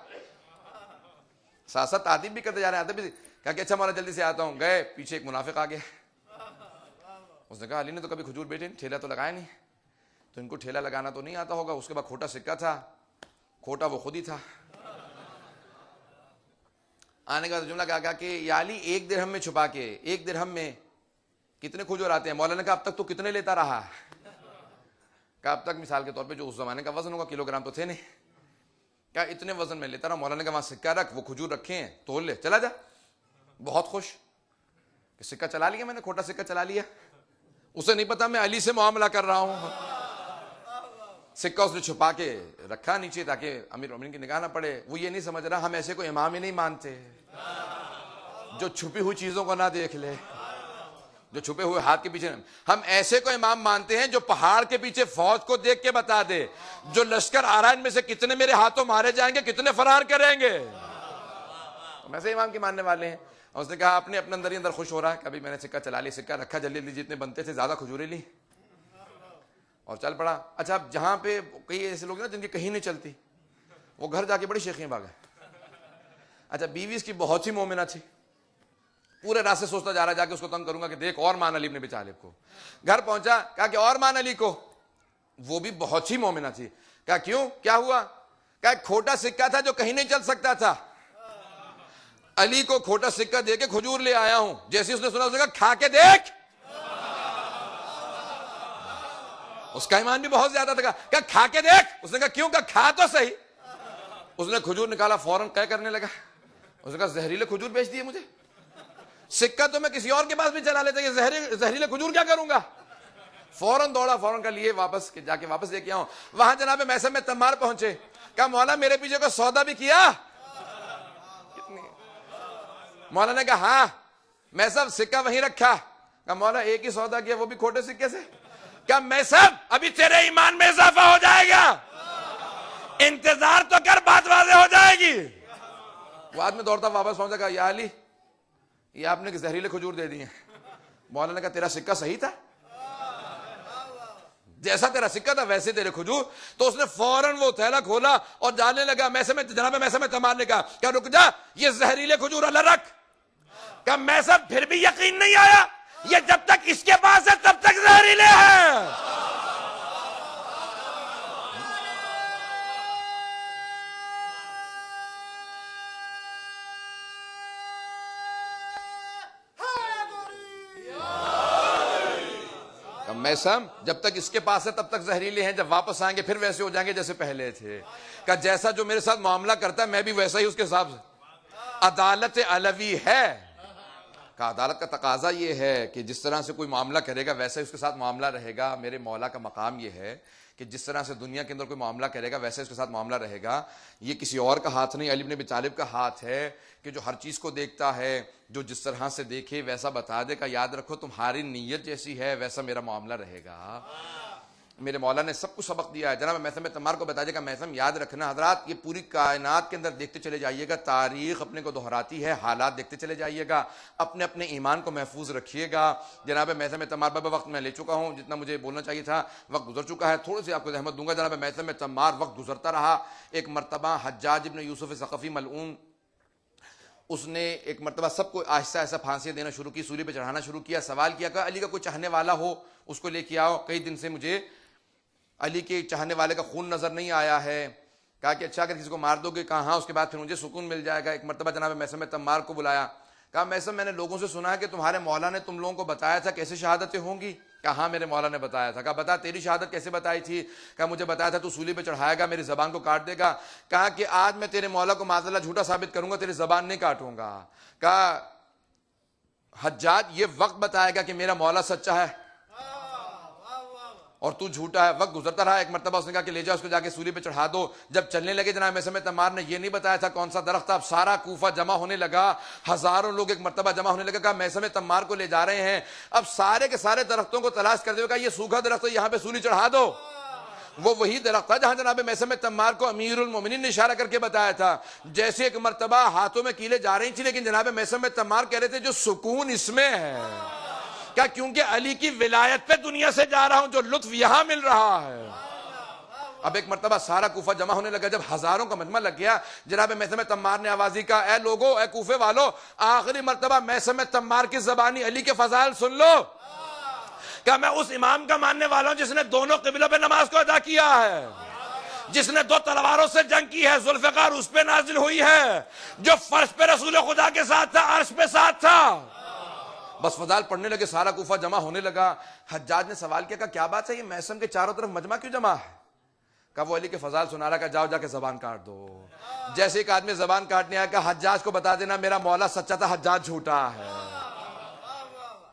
ساتھ ساتھ تعدیب بھی کرتے جا رہے ہیں, ادب بھی. کہا کہ اچھا مولا جلدی سے آتا ہوں. گئے, پیچھے ایک منافق آ گیا. اس نے کہا علی نے تو کبھی کھجور بیٹے ٹھیلا تو لگایا نہیں, تو ان کو ٹھیلا لگانا تو نہیں آتا ہوگا. اس کے بعد کھوٹا سکہ تھا, کھوٹا وہ خود ہی تھا. آنے کا جملہ کہا کہ یا علی ایک درہم میں چھپا کے, ایک درہم میں کتنے کھجور آتے ہیں؟ مولا نے کہا اب تک تو کتنے لیتا رہا؟ کہا اب تک مثال کے طور پہ جو اس زمانے کا وزن ہوگا, کلو گرام تو تھے نہیں, کیا اتنے وزن میں لیتا رہا. مولا نے کہا وہاں سکہ رکھ, وہ کھجور رکھے ہیں, تول لے, چلا جا. بہت خوش کہ سکہ چلا لیا میں نے, کھوٹا سکہ چلا لیا. اسے نہیں پتا میں علی سے معاملہ کر رہا ہوں. سکہ اس نے چھپا کے رکھا نیچے تاکہ امیر المؤمنین کی نگاہ نہ پڑے. وہ یہ نہیں سمجھ رہا ہم ایسے کوئی امام ہی نہیں مانتے جو چھپی ہوئی چیزوں کو نہ دیکھ لے, جو چھپے ہوئے ہاتھ کے پیچھے. ہم ایسے کو امام مانتے ہیں جو پہاڑ کے پیچھے فوج کو دیکھ کے بتا دے جو لشکر آ رہا ہے ان میں سے کتنے میرے ہاتھوں مارے جائیں گے, کتنے فرار کریں گے. ہم ایسے امام کے ماننے والے ہیں. اور اس نے کہا اپنے اندر ہی اندر خوش ہو رہا ہے, کبھی میں نے سکہ چلا لی, سکہ رکھا, جلدی جلدی جتنے بنتے تھے زیادہ کھجوریں لی اور چل پڑا. اچھا اب جہاں پہ کئی ایسے لوگ نا جن کی کہیں نہیں چلتی, وہ گھر جا کے بڑی شیخیاں بھاگے. اچھا بیوی اس کی بہت ہی مومنہ تھی, پورے راستے سوچتا جا رہا جا کے اس کو تنگ کروں گا کہ دیکھ اور مان علی ابن ابی طالب کو. گھر پہنچا, کہا کہ اور مان علی کو. وہ بھی بہت ہی مومنہ تھی. کہا کیوں, کیا ہوا؟ کہا ایک کھوٹا سکہ تھا جو کہیں نہیں چل سکتا تھا, علی کو کھوٹا سکہ دے کے کھجور لے آیا ہوں. جیسے اس نے سنا, اس نے کہا کھا کے دیکھ. اس کا ایمان بھی بہت زیادہ تھا. کہا کھا کے دیکھ. اس نے کہا کیوں؟ کہا کھا تو صحیح. اس نے کھجور نکالا, فوراً قے کرنے لگا. اس نے کہا زہریلے کھجور بیچ دیے مجھے, سکہ تو میں کسی اور کے پاس بھی چلا لیتا, یہ زہریلے کھجور کیا کروں گا. فوراً دوڑا, فوراً کا لیے واپس, جا کے واپس لے کے آؤں. وہاں جناب میثم تمار پہنچے. کہا مولا میرے پیچھے کو سودا بھی کیا؟ مولا نے کہا ہاں. میثم سکہ وہیں رکھا. کہا مولا ایک ہی سودا کیا, وہ بھی کھوٹے سکے سے. کہا میثم ابھی تیرے ایمان میں اضافہ ہو جائے گا, انتظار تو کر, بات واضح ہو جائے گی. وہ آدمی دوڑتا واپس پہنچا. کہا یا علی یہ آپ نے زہریلے کھجور دے دیے. مولا نے کہا تیرا سکہ صحیح تھا, جیسا تیرا سکہ تھا ویسے تیرے کھجور. تو اس نے فوراً وہ تھیلا کھولا اور جانے لگا. جناب میثم تمار نے کہا کیا رک جا, یہ زہریلے کھجور اللہ رکھ. کہا میثم پھر بھی یقین نہیں آیا, یہ جب تک اس کے پاس ہے تب تک زہریلے ہیں. میثم جب تک اس کے پاس ہے تب تک زہریلے ہیں, جب واپس آئیں گے پھر ویسے ہو جائیں گے جیسے پہلے تھے. کہ جیسا جو میرے ساتھ معاملہ کرتا ہے میں بھی ویسا ہی اس کے حساب سے. عدالت علوی ہے. کہ عدالت کا تقاضا یہ ہے کہ جس طرح سے کوئی معاملہ کرے گا ویسا ہی اس کے ساتھ معاملہ رہے گا. میرے مولا کا مقام یہ ہے کہ جس طرح سے دنیا کے اندر کوئی معاملہ کرے گا ویسے اس کے ساتھ معاملہ رہے گا. یہ کسی اور کا ہاتھ نہیں, علی ابن ابی طالب کا ہاتھ ہے کہ جو ہر چیز کو دیکھتا ہے, جو جس طرح سے دیکھے ویسا بتا دے. کا یاد رکھو تمہاری نیت جیسی ہے ویسا میرا معاملہ رہے گا. میرے مولا نے سب کو سبق دیا ہے. جناب میثم تمار کو بتا دے گا میثم یاد رکھنا حضرات یہ پوری کائنات کے اندر دیکھتے چلے جائیے گا, تاریخ اپنے کو دہراتی ہے, حالات دیکھتے چلے جائیے گا, اپنے اپنے ایمان کو محفوظ رکھیے گا. جناب میثم تمار بابا وقت میں لے چکا ہوں, جتنا مجھے بولنا چاہیے تھا وقت گزر چکا ہے, تھوڑی سی آپ کو زحمت دوں گا. جناب میثم تمار وقت گزرتا رہا, ایک مرتبہ حجاج ابن یوسف ثقفی ملعون اس نے ایک مرتبہ سب کو آہستہ آہستہ پھانسیاں دینا شروع کی, سولی پہ چڑھانا شروع کیا. سوال کیا کہ علی کا کوئی چاہنے والا ہو اس کو لے کے آؤ, کئی دن سے مجھے علی کے چاہنے والے کا خون نظر نہیں آیا ہے. کہا کہ اچھا اگر کسی کو مار دو گے, کہا ہاں, اس کے بعد پھر مجھے سکون مل جائے گا. ایک مرتبہ جناب میثم تمار کو بلایا, کہا میثم میں نے لوگوں سے سنا ہے کہ تمہارے مولا نے تم لوگوں کو بتایا تھا کیسے شہادتیں ہوں گی. کہا ہاں میرے مولا نے بتایا تھا. کہا بتا تیری شہادت کیسے بتائی تھی. کہا مجھے بتایا تھا تو سولی پہ چڑھائے گا, میری زبان کو کاٹ دے گا. کہا کہ آج میں تیرے مولا کو معاذ اللہ جھوٹا ثابت کروں گا, تیری زبان نہیں کاٹوں گا. کہا حجاج یہ وقت بتائے گا کہ میرا مولا سچا ہے اور تو جھوٹا ہے. وقت گزرتا رہا. ایک مرتبہ اس نے کہا کہ لے جاؤ اس کو جا کے سولی پہ چڑھا دو. جب چلنے لگے جناب میثم تمار نے یہ نہیں بتایا تھا کون سا درخت تھا. اب سارا کوفہ جمع ہونے لگا, ہزاروں لوگ ایک مرتبہ جمع ہونے لگا. کہا میثم تمار کو لے جا رہے ہیں. اب سارے کے سارے درختوں کو تلاش کرتے ہوئے کہا یہ سوکھا درخت ہے, یہاں پہ سولی چڑھا دو. وہ وہی درخت تھا جہاں جناب میثم تمار کو امیر المومنین نے اشارہ کر کے بتایا تھا. جیسے ایک مرتبہ ہاتھوں میں کیلیں جا رہی تھی, لیکن جناب میثم تمار کہہ رہے تھے جو سکون اس میں ہے, کیا کیونکہ علی کی ولایت پہ دنیا سے جا رہا ہوں, جو لطف یہاں مل رہا ہے. اب ایک مرتبہ سارا کوفہ جمع ہونے لگا. جب ہزاروں کا مجمع لگ گیا, جناب میثم تمار نے آواز دی, کہا اے لوگو, اے کوفے والو, آخری مرتبہ میثم تمار کی زبانی علی کے فضائل سن لو. کہا میں اس امام کا ماننے والا ہوں جس نے دونوں قبلوں پہ نماز کو ادا کیا ہے, جس نے 2 تلواروں سے جنگ کی ہے, ذوالفقار اس پہ نازل ہوئی ہے, جو فرش پہ رسول خدا کے ساتھ تھا, عرش پہ ساتھ تھا. بس فضائل پڑھنے لگے, سارا کوفہ جمع ہونے لگا. حجاج نے سوال کیا, کیا بات ہے یہ میثم کے چاروں طرف مجمع کیوں جمع ہے. کہا وہ علی کے فضائل سنا رہا, کہا جاؤ جا کے زبان کاٹ دو. جیسے ایک آدمی زبان کاٹنے آیا, کہا حجاج کو بتا دینا میرا مولا سچا تھا, حجاج جھوٹا ہے.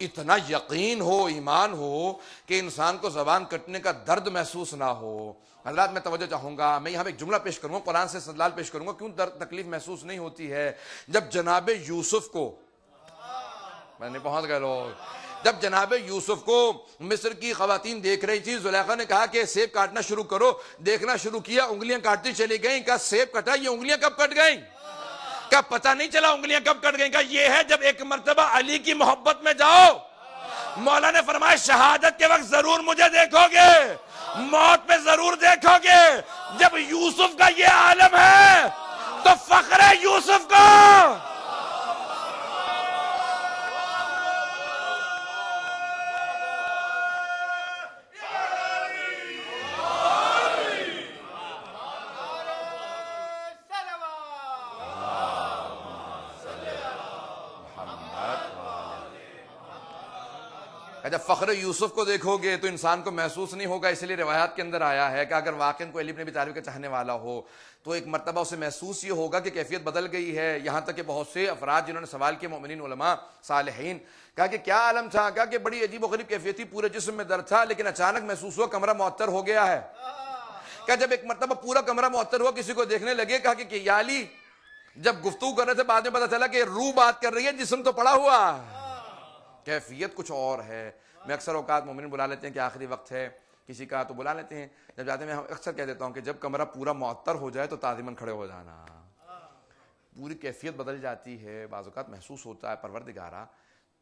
اتنا یقین ہو, ایمان ہو کہ انسان کو زبان کٹنے کا درد محسوس نہ ہو. حضرات میں توجہ چاہوں گا, میں یہاں پہ ایک جملہ پیش کروں گا, قرآن سے استدلال پیش کروں گا کیوں درد تکلیف محسوس نہیں ہوتی ہے. جب جناب یوسف کو, میں نہیں پہنچ گئے لوگ, جب جناب یوسف کو مصر کی خواتین دیکھ رہی تھی, زلیخا نے کہا کہ سیب کاٹنا شروع کرو. دیکھنا شروع کیا, انگلیاں کاٹتی چلی گئیں. کہا سیب کٹا, یہ انگلیاں کب کٹ گئیں. کہا پتہ نہیں چلا انگلیاں کب کٹ گئیں. کہا یہ ہے جب ایک مرتبہ علی کی محبت میں جاؤ. مولا نے فرمایا شہادت کے وقت ضرور مجھے دیکھو گے, موت میں ضرور دیکھو گے. جب یوسف کا یہ عالم ہے تو فخر ہے یوسف کو. جب فخر یوسف کو دیکھو گے تو انسان کو محسوس نہیں ہوگا. اس لیے روایات کے اندر آیا ہے کہ اگر واقعاً کوئی علی بن ابی طالب کا چاہنے والا ہو تو ایک مرتبہ اسے محسوس یہ ہوگا کہ کیفیت بدل گئی ہے. یہاں تک کہ بہت سے افراد جنہوں نے سوال کیا, مومنین, علماء, صالحین, کہا کہ کیا عالم تھا. کہا کہ بڑی عجیب و غریب کیفیت تھی, پورے جسم میں درد تھا, لیکن اچانک محسوس ہوا کمرہ معطر ہو گیا ہے. کہا جب ایک مرتبہ پورا کمرہ معطر ہوا, کسی کو دیکھنے لگے, کہا کہ یا علی, جب گفتگو کر رہے تھے بعد میں پتا چلا کہ روح بات کر رہی ہے, جسم تو پڑا ہوا. کیفیت کچھ اور ہے. میں اکثر اوقات مومنین بلا لیتے ہیں کہ آخری وقت ہے کسی کا تو بلا لیتے ہیں, جب جاتے ہیں میں اکثر کہہ دیتا ہوں کہ جب کمرہ پورا معطر ہو جائے تو تعظیماً کھڑے ہو جانا. پوری کیفیت بدل جاتی ہے. بعض اوقات محسوس ہوتا ہے پروردگارا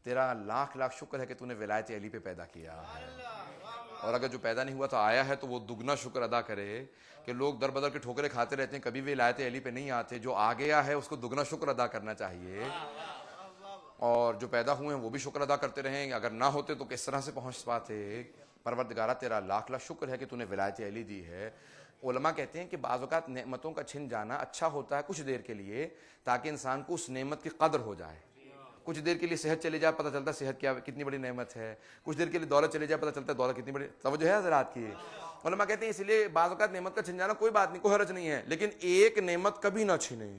تیرا لاکھ لاکھ شکر ہے کہ تو نے ولایت علی پہ پیدا کیا ہے, اور اگر جو پیدا نہیں ہوا تو آیا ہے تو وہ دگنا شکر ادا کرے. کہ لوگ در بدر کے ٹھوکرے کھاتے رہتے ہیں, کبھی ولایت علی پہ نہیں آتے. جو آ گیا ہے اس کو دگنا شکر ادا کرنا چاہیے, اور جو پیدا ہوئے ہیں وہ بھی شکر ادا کرتے رہیں. اگر نہ ہوتے تو کس طرح سے پہنچ پاتے. پروردگارہ تیرا لاکھ لاکھ شکر ہے کہ تو نے ولایت علی دی ہے. علماء کہتے ہیں کہ بعض اوقات نعمتوں کا چھن جانا اچھا ہوتا ہے کچھ دیر کے لیے, تاکہ انسان کو اس نعمت کی قدر ہو جائے. کچھ دیر کے لیے صحت چلی جائے, پتہ چلتا ہے صحت کیا کتنی بڑی نعمت ہے. کچھ دیر کے لیے دولت چلی جائے, پتہ چلتا ہے دولت کتنی بڑی. توجہ ہے حضرات کی. علماء کہتے ہیں اس لیے بعض اوقات نعمت کا چھن جانا کوئی بات نہیں, کوئی حرج نہیں ہے, لیکن ایک نعمت کبھی نہ چھنے.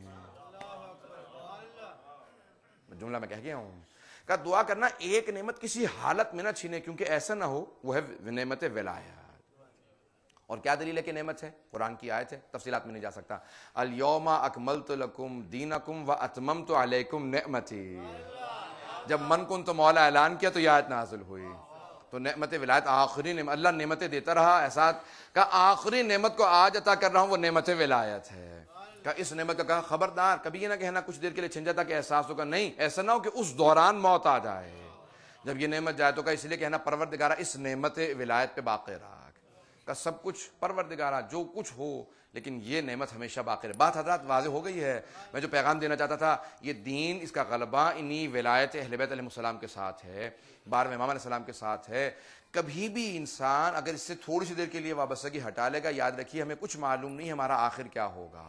جملہ میں کہہ گیا ہوں. کہ دعا کرنا ایک نعمت کسی حالت میں نہ چھینے, کیونکہ ایسا نہ ہو. وہ ہے نعمت ولایت. اور کیا دلیل ہے کہ نعمت ہے؟ قرآن کی آیت ہے, تفصیلات میں نہیں جا سکتا. الیوم اکملت لکم دینکم واتممت علیکم نعمتی. جب من کن تو مولا اعلان کیا تو یہ آیت نازل ہوئی. تو نعمت ولایت آخری نعمت، اللہ نعمتیں دیتا رہا، احساس کا آخری نعمت کو آج عطا کر رہا ہوں، وہ نعمت ولایت ہے۔ کہ اس نعمت کا کہا خبردار کبھی یہ نہ کہنا کچھ دیر کے لیے چھن جاتا کہ احساس ہوگا، نہیں، ایسا نہ ہو کہ اس دوران موت آ جائے جب یہ نعمت جائے، تو کہ اس لیے کہنا پروردگارہ اس نعمت ولایت پہ باقی رکھ، کہ سب کچھ پروردگارہ جو کچھ ہو لیکن یہ نعمت ہمیشہ باقی رہے۔ بات حضرات واضح ہو گئی ہے۔ میں جو پیغام دینا چاہتا تھا، یہ دین، اس کا غلبہ انہی ولایت اہل بیت علیہ السلام کے ساتھ ہے، 12ویں امام علیہ السلام کے ساتھ ہے۔ کبھی بھی انسان اگر اس سے تھوڑی سی دیر کے لیے وابستگی ہٹا لے گا، یاد رکھیے ہمیں کچھ معلوم نہیں ہمارا آخر کیا ہوگا۔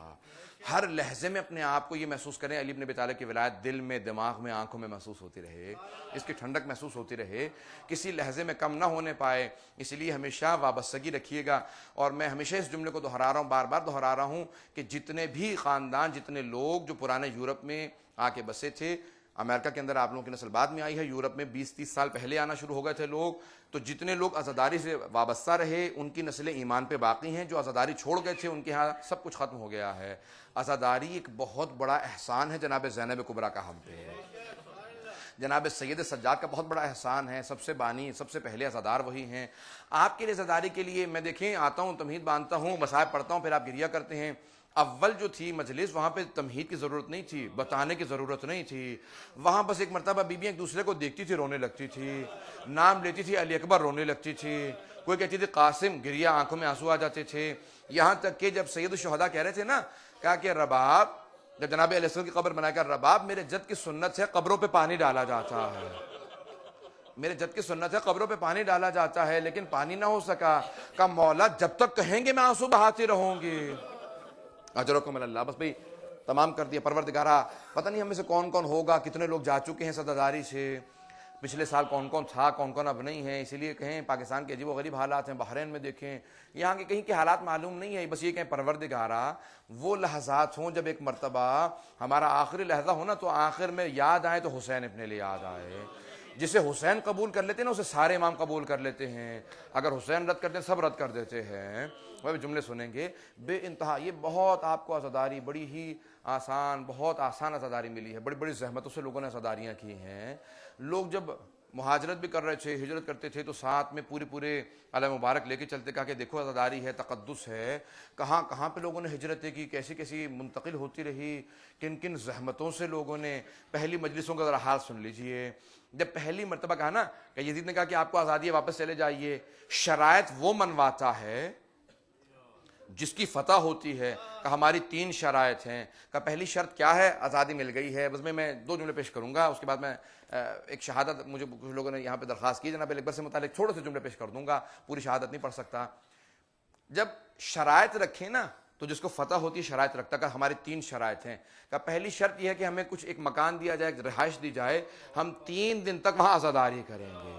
ہر لحظے میں اپنے آپ کو یہ محسوس کریں علی بن ابی طالب کی ولایت دل میں، دماغ میں، آنکھوں میں محسوس ہوتی رہے، اس کی ٹھنڈک محسوس ہوتی رہے، کسی لحظے میں کم نہ ہونے پائے، اس لیے ہمیشہ وابستگی رکھیے گا۔ اور میں ہمیشہ اس جملے کو دہرا رہا ہوں، بار بار دہرا رہا ہوں کہ جتنے بھی خاندان، جتنے لوگ جو پرانے یورپ میں آ کے بسے تھے، امریکہ کے اندر آپ لوگوں کی نسل بعد میں آئی ہے، یورپ میں 20-30 سال پہلے آنا شروع ہو گئے تھے لوگ، تو جتنے لوگ عزاداری سے وابستہ رہے ان کی نسلیں ایمان پہ باقی ہیں، جو عزاداری چھوڑ گئے تھے ان کے ہاں سب کچھ ختم ہو گیا ہے۔ عزاداری ایک بہت بڑا احسان ہے جناب زینب کبریٰ کا ہم پہ، جناب سید سجاد کا بہت بڑا احسان ہے، سب سے بانی، سب سے پہلے عزادار وہی ہیں۔ آپ کے لیے عزاداری کے لیے میں دیکھیں آتا ہوں، تمہید باندھتا ہوں، مصائب پڑھتا ہوں، پھر آپ گریہ کرتے ہیں۔ اول جو تھی مجلس، وہاں پہ تمہید کی ضرورت نہیں تھی، بتانے کی ضرورت نہیں تھی، وہاں بس ایک مرتبہ بیویاں ایک دوسرے کو دیکھتی تھی رونے لگتی تھی، نام لیتی تھی علی اکبر رونے لگتی تھی، کوئی کہتی تھی قاسم، گریہ، آنکھوں میں آنسو آ جاتے تھے۔ یہاں تک کہ جب سید الشہداء کہہ رہے تھے نا، کہا کہ رباب، جب جناب علیہ السلام کی قبر بنایا کر، رباب میرے جد کی سنت سے قبروں پہ پانی ڈالا جاتا ہے، میرے جد کی سنت ہے قبروں پہ پانی ڈالا جاتا ہے، لیکن پانی نہ ہو سکا۔ کہا مولا جب تک کہیں گے میں آنسو بہاتی رہوں گی۔ اجرکم اللہ، بس بھئی تمام کر دیا۔ پروردگارہ پتہ نہیں ہم میں سے کون کون ہوگا، کتنے لوگ جا چکے ہیں عزاداری سے، پچھلے سال کون کون تھا، کون کون اب نہیں ہے، اسی لیے کہیں پاکستان کے عجیب و غریب حالات ہیں، بحرین میں دیکھیں، یہاں کے کہیں کے حالات معلوم نہیں ہے، بس یہ کہیں پروردگارہ وہ لحظات ہوں جب ایک مرتبہ ہمارا آخری لحظہ ہو نا، تو آخر میں یاد آئے تو حسین اپنے لیے یاد آئے۔ جسے حسین قبول کر لیتے ہیں نا، اسے سارے امام قبول کر لیتے ہیں، اگر حسین رد کرتے ہیں سب رد کر دیتے ہیں۔ وہ بھی جملے سنیں گے بے انتہا، یہ بہت آپ کو عزاداری بڑی ہی آسان، بہت آسان عزاداری ملی ہے، بڑی بڑی زحمتوں سے لوگوں نے عزاداریاں کی ہیں۔ لوگ جب مہاجرت بھی کر رہے تھے، ہجرت کرتے تھے، تو ساتھ میں پورے علیہ مبارک لے کے چلتے، کہا کہ دیکھو عزاداری ہے، تقدس ہے، کہاں کہاں پہ لوگوں نے ہجرتیں کی، کیسی کیسی منتقل ہوتی رہی، کن کن زحمتوں سے لوگوں نے۔ پہلی مجلسوں کا ذرا حال سن لیجئے، جب پہلی مرتبہ کہا نا کہ یزید نے کہا کہ آپ کو آزادی ہے، واپس چلے جائیے، شرائط وہ منواتا ہے جس کی فتح ہوتی ہے۔ کہ ہماری 3 شرائط ہیں۔ کہ پہلی شرط کیا ہے؟ آزادی مل گئی ہے۔ بس میں 2 جملے پیش کروں گا، اس کے بعد میں ایک شہادت مجھے کچھ لوگوں نے یہاں پہ درخواست کی، جناب اکبر سے متعلق تھوڑے سے جملے پیش کر دوں گا، پوری شہادت نہیں پڑھ سکتا۔ جب شرائط رکھیں نا تو جس کو فتح ہوتی ہے شرائط رکھتا۔ کہ ہماری 3 شرائط ہیں۔ کہ پہلی شرط یہ ہے کہ ہمیں کچھ ایک مکان دیا جائے، ایک رہائش دی جائے، ہم 3 دن تک وہاں عزاداری کریں گے،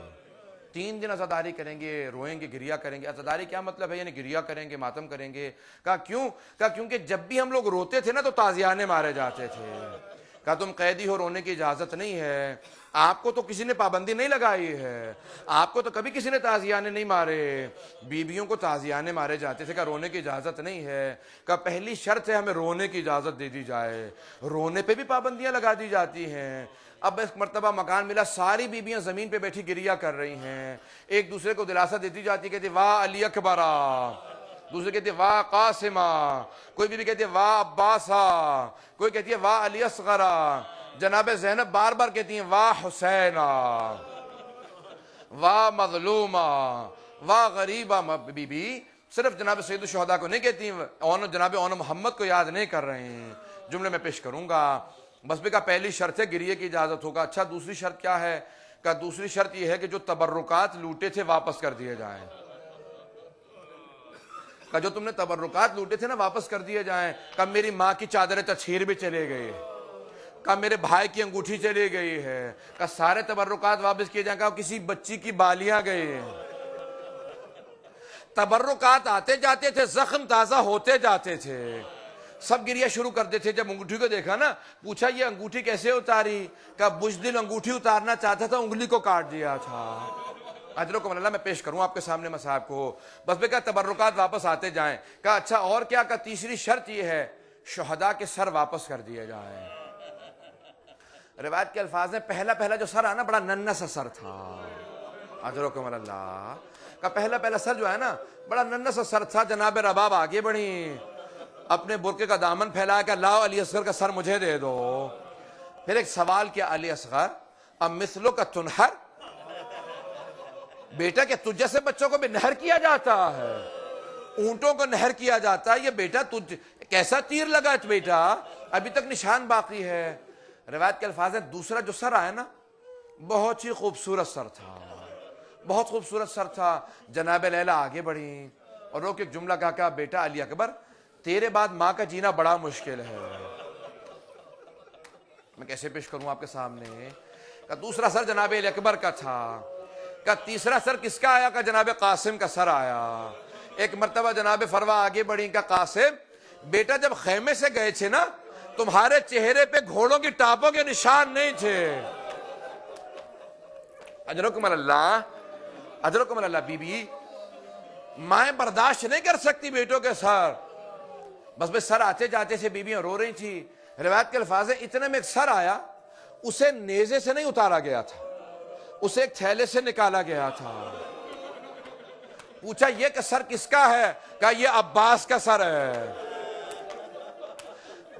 3 دن عزاداری کریں گے، روئیں گے، گریہ کریں گے۔ عزاداری کیا مطلب ہے؟ یعنی گریہ کریں گے، ماتم کریں گے۔ کہا کیوں؟ کہا کیونکہ جب بھی ہم لوگ روتے تھے نا تو تازیانے مارے جاتے تھے۔ کہا تم قیدی ہو، رونے کی اجازت نہیں ہے، آپ کو تو کسی نے پابندی نہیں لگائی ہے، آپ کو تو کبھی کسی نے تازیانے نہیں مارے، بیویوں کو تازیانے مارے جاتے تھے، کہا رونے کی اجازت نہیں ہے۔ کہا پہلی شرط ہے ہمیں رونے کی اجازت دے دی جائے، رونے پہ بھی پابندیاں لگا دی جاتی ہیں۔ اب ایک مرتبہ مکان ملا، ساری بیویاں زمین پہ بیٹھی گریہ کر رہی ہیں، ایک دوسرے کو دلاسا دیتی جاتی، کہتی واہ علی اکبرا، دوسرے کہتے واہ قاسمہ، کوئی بھی کہتے واہ عباسہ، کوئی کہتی ہے واہ علی اصغرا، جناب زینب بار بار کہتی ہیں واہ حسینہ، واہ مظلومہ، واہ غریبہ۔ بی بی صرف جناب سید الشہداء کو نہیں کہتی ہیں، جناب اون محمد کو یاد نہیں کر رہے ہیں۔ جملے میں پیش کروں گا، بس بھی کا پہلی شرط ہے گریہ کی اجازت ہوگا۔ اچھا دوسری شرط کیا ہے؟ کہ دوسری شرط یہ ہے کہ جو تبرکات لوٹے تھے واپس کر دیے جائیں۔ کہ جو تم نے تبرکات لوٹے تھے نا واپس کر دیے جائیں۔ کہ میری ماں کی چادر تطہیر بھی چلے گئی، کہ میرے بھائی کی انگوٹھی چلی گئی ہے، کہ سارے تبرکات واپس کیے جائیں۔ کہ کسی بچی کی بالیاں گئی ہیں۔ تبرکات آتے جاتے تھے، زخم تازہ ہوتے جاتے تھے، سب گریہ شروع کرتے تھے۔ جب انگوٹھی کو دیکھا نا، پوچھا یہ انگوٹھی کیسے اتاری؟ کہ بزدل انگوٹھی اتارنا چاہتا تھا، انگلی کو کاٹ دیا تھا۔ اجرکم اللہ، میں پیش کروں آپ کے سامنے مصاحب کو، بس بے کہا تبرکات واپس آتے جائیں۔ کہا اچھا اور کیا؟ کہ تیسری شرط یہ ہے شہداء کے سر واپس کر دیے جائیں۔ روایت کے الفاظ ہیں پہلا جو سر آنا بڑا ننھا سا سر تھا، اجرکم اللہ کا پہلا سر جو ہے نا بڑا ننھا سا سر تھا. جناب رباب آگے بڑھی, اپنے برقعے کا دامن پھیلایا کہ لاؤ علی اصغر کا سر مجھے دے دو. پھر ایک سوال کیا, علی اصغر اب مثلوں کا تنہر, بیٹا کہ تجھ جیسے بچوں کو بھی نہر کیا جاتا ہے, اونٹوں کو نہر کیا جاتا ہے, یہ بیٹا تجھ کیسا تیر لگا بیٹا, ابھی تک نشان باقی ہے. روایت کے الفاظ ہیں دوسرا جو سر آیا نا بہت ہی خوبصورت سر تھا, بہت خوبصورت سر تھا. جناب لیلا آگے بڑھی اور روک ایک جملہ کہا کہ بیٹا علی اکبر تیرے بعد ماں کا جینا بڑا مشکل ہے. میں کیسے پیش کروں آپ کے سامنے. کہ دوسرا سر جناب علی اکبر کا تھا. کہ تیسرا سر کس کا آیا, کہ جناب قاسم کا سر آیا. ایک مرتبہ جناب فروا آگے بڑھی کہ قاسم بیٹا جب خیمے سے گئے تھے نا تمہارے چہرے پہ گھوڑوں کی ٹاپوں کے نشان نہیں تھے. اجرکم اللہ, اجرکم اللہ. بی بی مائیں برداشت نہیں کر سکتی بیٹوں کے سر, بس سر آتے جاتے سے بیویاں رو رہی تھی. روایت کے الفاظ ہیں اتنے میں ایک سر آیا, اسے نیزے سے نہیں اتارا گیا تھا, اسے ایک تھیلے سے نکالا گیا تھا. پوچھا یہ کہ سر کس کا ہے, کہا یہ عباس کا سر ہے.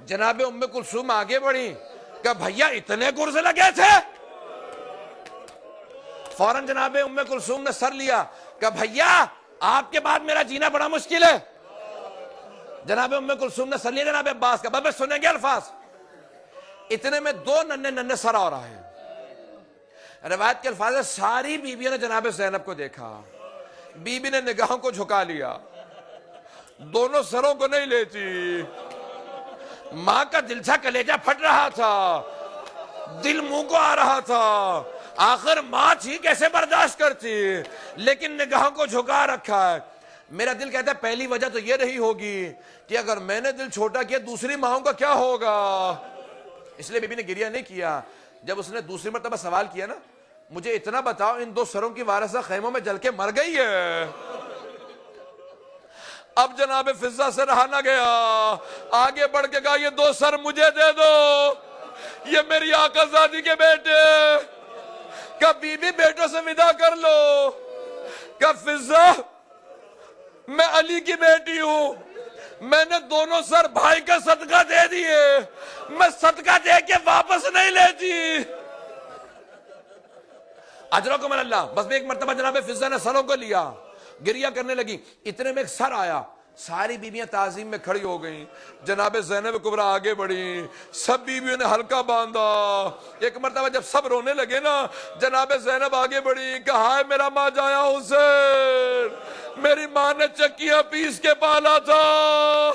جناب ام کلثوم آگے بڑھی کہ بھیا اتنے گرز لگے تھے. فوراً جناب ام کلثوم نے سر لیا کہ بھیا آپ کے بعد میرا جینا بڑا مشکل ہے. جناب ام کلثوم نے سر لیا جناب عباس کا. بابے سنیں گے الفاظ, اتنے میں دو ننھے سر اور آئے. روایت کے الفاظ ہے ساری بیویوں نے جناب زینب کو دیکھا, بی بی نے نگاہوں کو جھکا لیا, دونوں سروں کو نہیں لیتی. ماں کا دل تھا, کلیجہ پھٹ رہا تھا, دل منہ کو آ رہا تھا. آخر ماں تھی کیسے برداشت کرتی, لیکن نگاہوں کو جھکا رکھا ہے. میرا دل کہتا ہے پہلی وجہ تو یہ رہی ہوگی کہ اگر میں نے دل چھوٹا کیا دوسری ماؤں کا کیا ہوگا. اس لیے بی بی نے گریہ نہیں کیا. جب اس نے دوسری مرتبہ سوال کیا نا, مجھے اتنا بتاؤ ان دو سروں کی وارثہ خیموں میں جل کے مر گئی ہے. اب جناب فضہ سے رہا نہ گیا, آگے بڑھ کے کہا یہ دو سر مجھے دے دو, یہ میری آقا زادی کے بیٹے. کہ بی بی بیٹوں سے ودا کر لو. کہ فضہ میں علی کی بیٹی ہوں, میں نے دونوں سر بھائی کا صدقہ دے دیے, میں صدقہ دے کے واپس نہیں لیتی. اجرکم اللہ. بس میں ایک مرتبہ جناب فضہ نے سروں کو لیا, گریہ کرنے لگی. اتنے میں ایک سر آیا, ساری بیویاں تعظیم میں کھڑی ہو گئیں. جناب زینب کبریٰ آگے بڑھی, سب بیویوں نے حلقہ باندھا. ایک مرتبہ جب سب رونے لگے نا, جناب زینب آگے بڑھی کہ ہائے میرا ماں جایا حسین, میری ماں نے چکیاں پیس کے پالا تھا.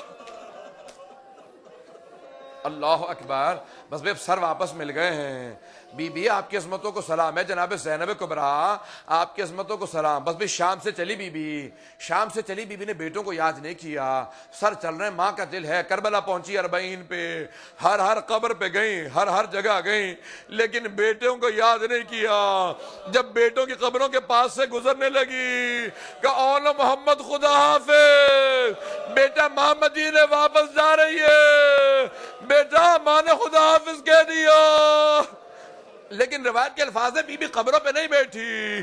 اللہ اکبر. بس بے سر واپس مل گئے ہیں. بی بی آپ کی عظمتوں کو سلام ہے. جناب زینب کبریٰ آپ کی عظمتوں کو سلام. بس بھی شام سے چلی بی بی, شام سے چلی بی بی نے بیٹوں کو یاد نہیں کیا. سر چل رہے ہیں, ماں کا دل ہے. کربلا پہنچی 40 پہ, ہر قبر پہ گئیں, ہر جگہ گئیں, لیکن بیٹوں کو یاد نہیں کیا. جب بیٹوں کی قبروں کے پاس سے گزرنے لگی کہ اول محمد خدا حافظ, بیٹا ماں مدینے واپس جا رہی ہے, بیٹا ماں نے خدا حافظ کہہ دیا. لیکن روایت کے الفاظ ہیں بی بی قبروں پہ نہیں بیٹھی.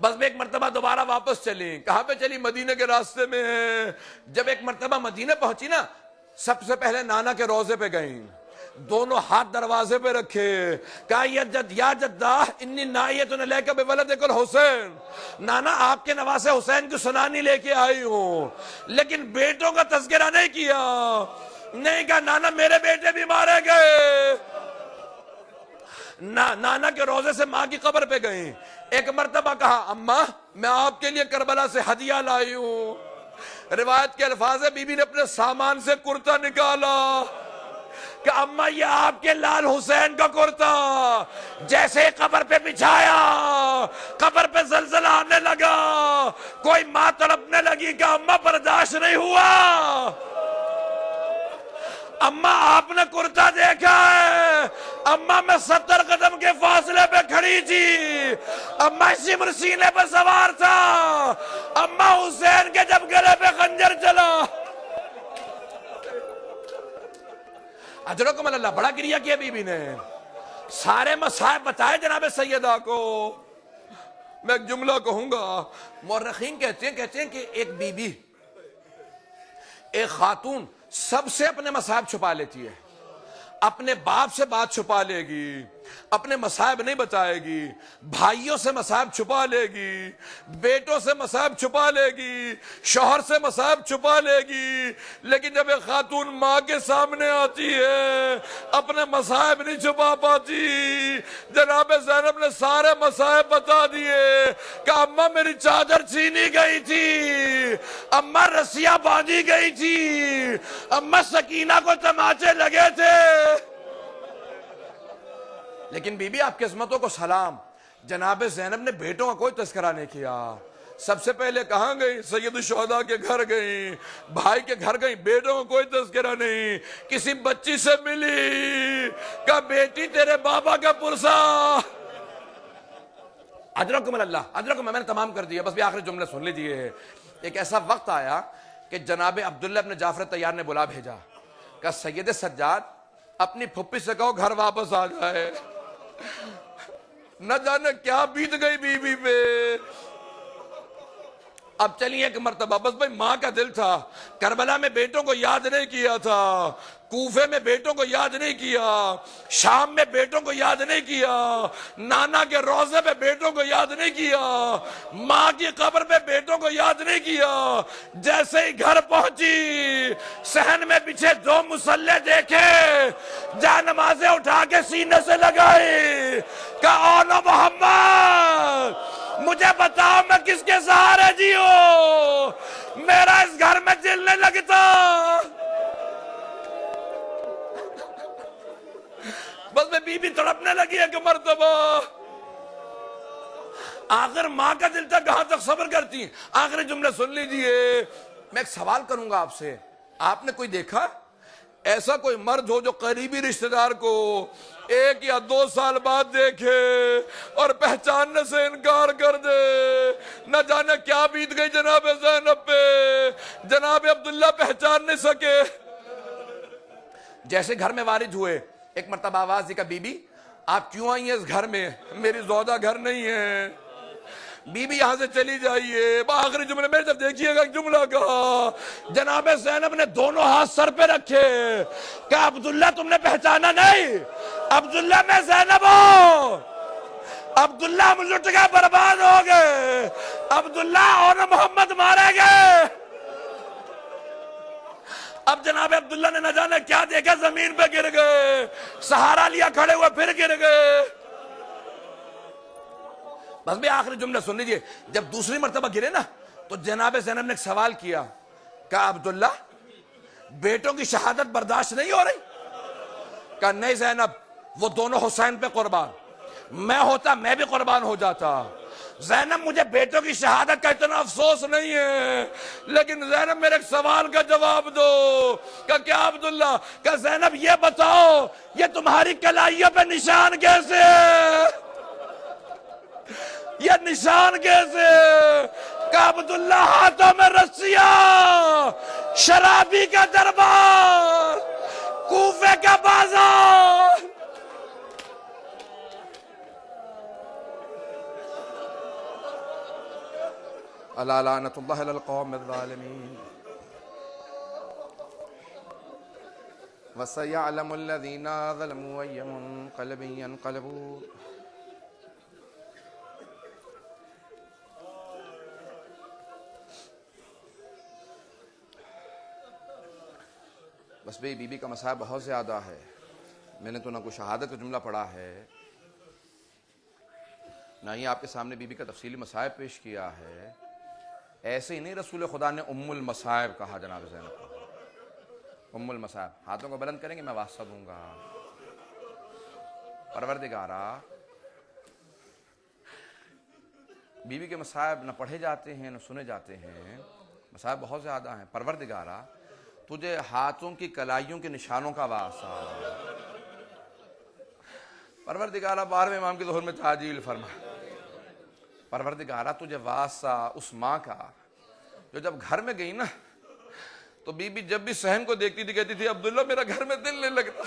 بس میں ایک مرتبہ دوبارہ واپس چلی. کہاں پہ چلی؟ مدینہ کے راستے میں. جب ایک مرتبہ مدینہ پہنچی نا, سب سے پہلے نانا کے روضے پہ گئیں, دونوں ہاتھ دروازے پہ رکھے. کہا یا جدہ انی نائیت الیک بولدک الحسین, نانا آپ کے نواسے حسین کی سنانی لے کے آئی ہوں. لیکن بیٹوں کا تذکرہ نہیں کیا. نہیں کہا نانا میرے بیٹے بھی مارے گئے. نانا کے روزے سے ماں کی قبر پہ گئیں. ایک مرتبہ کہا اماں میں آپ کے لیے کربلا سے ہدیہ لائی ہوں. روایت کے الفاظ ہے بی بی نے اپنے سامان سے کرتا نکالا کہ اماں یہ آپ کے لال حسین کا کرتا. جیسے قبر پہ بچھایا, قبر پہ زلزلہ آنے لگا, کوئی ماں تڑپنے لگی کہ اماں برداشت نہیں ہوا. اماں آپ نے کرتا دیکھا ہے, اماں میں 70 قدم کے فاصلے پہ کھڑی تھی, اماں شمر سینے پہ سوار تھا, اماں حسین کے جب گلے پہ خنجر چلا. اجرکم اللہ. بڑا گریہ کیا بی بی نے, سارے مصائب بتائے جناب سیدہ کو. میں ایک جملہ کہوں گا. مورخین کہتے ہیں کہ ایک بی بی، ایک خاتون سب سے اپنے مصائب چھپا لیتی ہے. اپنے باپ سے بات چھپا لے گی، اپنے مصائب نہیں بتائے گی، بھائیوں سے مصائب چھپا لے گی، بیٹوں سے مصائب چھپا لے گی، شوہر سے مصائب چھپا لے گی، لیکن جب ایک خاتون ماں کے سامنے آتی ہے اپنے مصائب نہیں چھپا پاتی. جناب زینب نے سارے مصائب بتا دیے کہ اماں میری چادر چھینی گئی تھی، اماں رسیاں باندھی گئی تھی، اماں سکینہ کو تماچے لگے تھے. لیکن بی بی آپ کی عظمتوں کو سلام، جناب زینب نے بیٹوں کا کوئی تذکرہ نہیں کیا. سب سے پہلے کہاں گئی؟ سید الشہداء کے گھر گئی، بھائی کے گھر گئی، بیٹوں کا کوئی تذکرہ نہیں. کسی بچی سے ملی، کہا بیٹی تیرے بابا کا پرسا. ادرکم اللہ، ادرکم، میں نے تمام کر دیا، بس بھی آخری جملے سن لیجئے. ایک ایسا وقت آیا کہ جناب عبداللہ ابن جعفر طیار نے بلا بھیجا، کہا سید سجاد اپنی پھپھی سے کہو گھر واپس آ جائے. نہ جانے کیا بیت گئی بی بی پہ. اب چلیے ایک مرتبہ، بس بھائی ماں کا دل تھا، کربلا میں بیٹوں کو یاد نہیں کیا تھا، کوفے میں بیٹوں کو یاد نہیں کیا، شام میں بیٹوں کو یاد نہیں کیا، نانا کے روضے پہ بیٹوں کو یاد نہیں کیا، ماں کی قبر پہ بیٹوں کو یاد نہیں کیا. جیسے ہی گھر پہنچی صحن میں پیچھے 2 مصلے دیکھے، جا نمازیں اٹھا کے سینے سے لگائی، کہا اولو محمد مجھے بتاؤ میں کس کے سہارے جیوں، میرا اس گھر میں دل نہیں لگتا. بس میں بی بی تڑپنے لگی ایک مرتبہ. آخر ماں کا دل تک کہاں تک صبر کرتی ہیں. آخری جملے سن لیجئے. میں ایک سوال کروں گا آپ سے، آپ نے کوئی دیکھا ایسا کوئی مرد ہو جو قریبی رشتہ دار کو 1 یا 2 سال بعد دیکھے اور پہچاننے سے انکار کر دے؟ نہ جانے کیا بیت گئی جناب زینب پہ، جناب عبداللہ پہچان نہیں سکے. جیسے گھر میں وارد ہوئے، ایک مرتبہ آواز دی کہ بی بی آپ کیوں آئی ہیں اس گھر میں؟ میری زوجہ گھر نہیں ہے. بی بی یہاں سے چلی جائیے. آخری جملے میرے جب دیکھیے گا ایک جملہ کہا، جناب زینب نے دونوں ہاتھ سر پہ رکھے کہ عبداللہ تم نے پہچانا نہیں؟ عبداللہ میں زینب ہوں. عبداللہ ہم لٹ گئے، برباد ہو گئے. عبداللہ اور محمد مارے گئے. اب جناب عبداللہ نے نہ جانے کیا دیکھا، زمین پہ گر گئے، سہارا لیا کھڑے ہوئے پھر گر گئے. بس بھی آخری جملہ سن لیجئے. جب دوسری مرتبہ گرے نا تو جناب زینب نے ایک سوال کیا، کہا عبداللہ بیٹوں کی شہادت برداشت نہیں ہو رہی؟ کہا نہیں زینب، وہ دونوں حسین پہ قربان، میں ہوتا میں بھی قربان ہو جاتا. زینب مجھے بیٹوں کی شہادت کا اتنا افسوس نہیں ہے، لیکن زینب میرے ایک سوال کا جواب دو. کہ کیا عبداللہ؟ کہ زینب یہ بتاؤ یہ تمہاری کلائیوں پہ نشان کیسے ہے؟ یہ نشان کیسے؟ کہ عبداللہ ہاتھوں میں رسیاں، شرابی کا دربار، کوفے کا بازار. الا لعنت اللہ علی القوم الظالمین وسيعلم الذين ظلموا أي منقلب ينقلبون. بس بھئی بی بی کا مسائل بہت زیادہ ہے. میں نے تو نہ کوئی شہادت کا جملہ پڑھا ہے، نہ ہی آپ کے سامنے بی بی کا تفصیلی مسائل پیش کیا ہے. ایسے ہی نہیں رسول خدا نے ام المصائب کہا جناب زینب کو. ام المصائب، ہاتھوں کو بلند کریں گے میں واسطہ دوں گا. پروردگارا بی بی کے مسائب نہ پڑھے جاتے ہیں نہ سنے جاتے ہیں، مسائب بہت زیادہ ہیں. پروردگارا تجھے ہاتھوں کی کلائیوں کے نشانوں کا واسطہ. پروردگارا 12ویں امام کی ظہور میں تعجیل فرما. پروردگارا تجھے واسطہ اس ماں کا جو جب گھر میں گئی نا تو بی بی جب بھی صحن کو دیکھتی تھی کہتی تھی عبداللہ میرا گھر میں دل نہیں لگتا.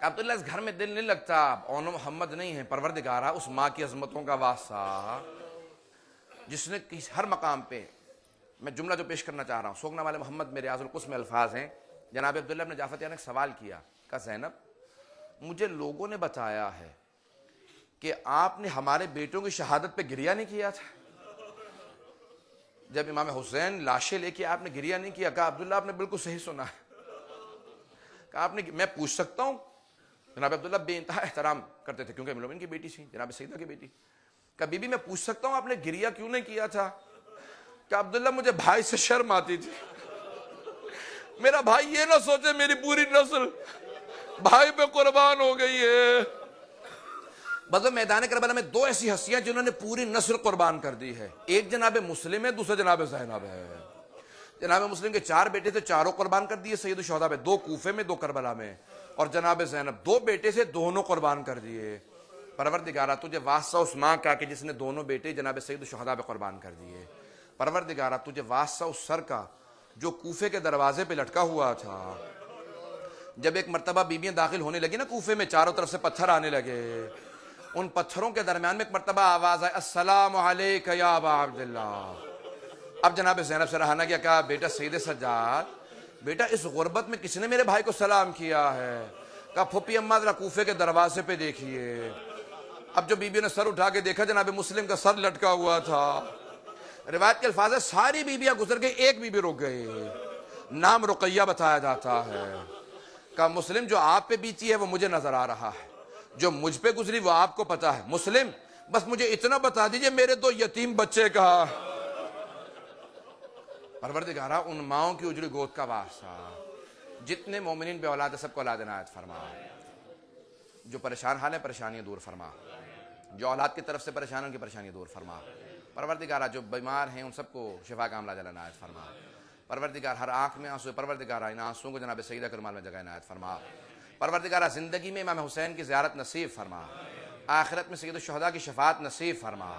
کہ عبداللہ اس گھر میں دل نہیں لگتا، اون محمد نہیں ہے، پروردگارہ اس ماں کی عظمتوں کا واسطہ جس نے ہر مقام پہ، میں جملہ جو پیش کرنا چاہ رہا ہوں، سوگنا والے محمد میں ریاض القدس میں الفاظ ہیں، جناب عبداللہ بن جعفر نے ایک سوال کیا کہ زینب مجھے لوگوں نے بتایا ہے کہ آپ نے ہمارے بیٹوں کی شہادت پہ گریہ نہیں کیا تھا، جب امام حسین لاشیں لے کے آپ نے گریہ نہیں کیا؟ کہا عبداللہ آپ نے بالکل صحیح سنا ہے، کہا آپ نے، میں پوچھ سکتا ہوں؟ جناب عبداللہ بے انتہا احترام کرتے تھے کیونکہ مومن کی بیٹی تھی، جناب سیدہ کی بیٹی، کہا بی بی میں پوچھ سکتا ہوں آپ نے گریہ کیوں نہیں کیا تھا؟ کہ عبداللہ مجھے بھائی سے شرم آتی تھی، میرا بھائی یہ نہ سوچے میری پوری نسل بھائی پہ قربان ہو گئی ہے۔ بس میدان کربلا میں دو ایسی ہستیاں جنہوں نے پوری نسل قربان کر دی ہے، ایک جناب مسلم ہے، دوسرا جناب زینب ہے۔ جناب مسلم کے 4 بیٹے تھے، چاروں قربان کر دیے سید الشہداء میں، 2 کوفے میں 2 کربلا میں، اور جناب زینب 2 بیٹے سے دونوں قربان کر دیے۔ پروردگارہ تجھے واسطہ اس ماں کا کہ جس نے دونوں بیٹے جناب سید الشہداء پہ قربان کر دیے، پروردگارہ تجھے واسطہ اس سر کا جو کوفے کے دروازے پہ لٹکا ہوا تھا۔ جب ایک مرتبہ بیویاں داخل ہونے لگی نا کوفے میں، چاروں طرف سے پتھر آنے لگے، ان پتھروں کے درمیان میں ایک مرتبہ آواز آئی السلام علیک یا ابا عبداللہ۔ اب جناب زینب سے رہا نہ گیا، کہا بیٹا سید سجاد، بیٹا اس غربت میں کس نے میرے بھائی کو سلام کیا ہے؟ کہا پھوپھی اماں ذرا کوفے کے دروازے پہ دیکھیے۔ اب جو بیوی نے سر اٹھا کے دیکھا، جناب مسلم کا سر لٹکا ہوا تھا۔ روایت کے الفاظ ہے ساری بیویاں گزر گئی، ایک بیوی رک گئی، نام رقیہ بتایا جاتا ہے۔ کہا مسلم جو آپ پہ بیتی ہے وہ مجھے نظر آ رہا ہے، جو مجھ پہ گزری وہ آپ کو پتا ہے، مسلم بس مجھے اتنا بتا دیجئے میرے 2 یتیم بچے کہا۔ پروردگارہ ان ماؤں کی اجڑی گود کا واسطہ، جتنے مومنین بے اولاد سب کو اولاد عنایت فرما، جو پریشان حال ہیں پریشانیاں دور فرما، جو اولاد کی طرف سے پریشان ہیں ان کی پریشانیاں دور فرما، پروردگارہ جو بیمار ہیں ان سب کو شفا کاملہ جل عنایت فرما، پروردگار ہر آنکھ میں آنسو، پروردگارہ ان آنسوؤں کو جناب سیدہ کرمال میں جگہ عنایت فرما، پروردگارہ زندگی میں امام حسین کی زیارت نصیب فرما، آخرت میں سید الشہداء کی شفاعت نصیب فرما،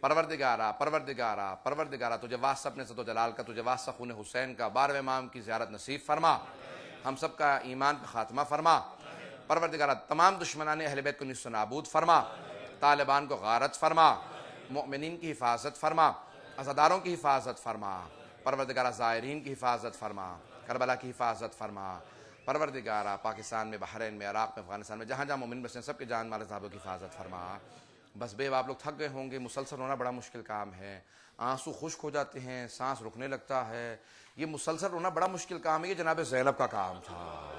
پروردگارہ تجھے واسطہ اپنے عزت و جلال کا، تجھے واسطہ خون حسین کا 12ویں امام کی زیارت نصیب فرما، ہم سب کا ایمان پہ خاتمہ فرما، پروردگارہ تمام دشمنان اہل بیت کو نیست و نابود فرما، طالبان کو غارت فرما، مؤمنین کی حفاظت فرما، عزاداروں کی حفاظت فرما، پروردگارہ زائرین کی حفاظت فرما، کربلا کی حفاظت فرما، پروردگارہ پاکستان میں، بحرین میں، عراق میں، افغانستان میں جہاں جہاں مومن بسے ہیں سب کے جان مال صاحبوں کی حفاظت فرما۔ بس بے آپ لوگ تھک گئے ہوں گے، مسلسل رونا بڑا مشکل کام ہے، آنسو خشک ہو جاتے ہیں، سانس رکنے لگتا ہے، یہ مسلسل رونا بڑا مشکل کام ہے۔ یہ جناب زینب کا کام تھا،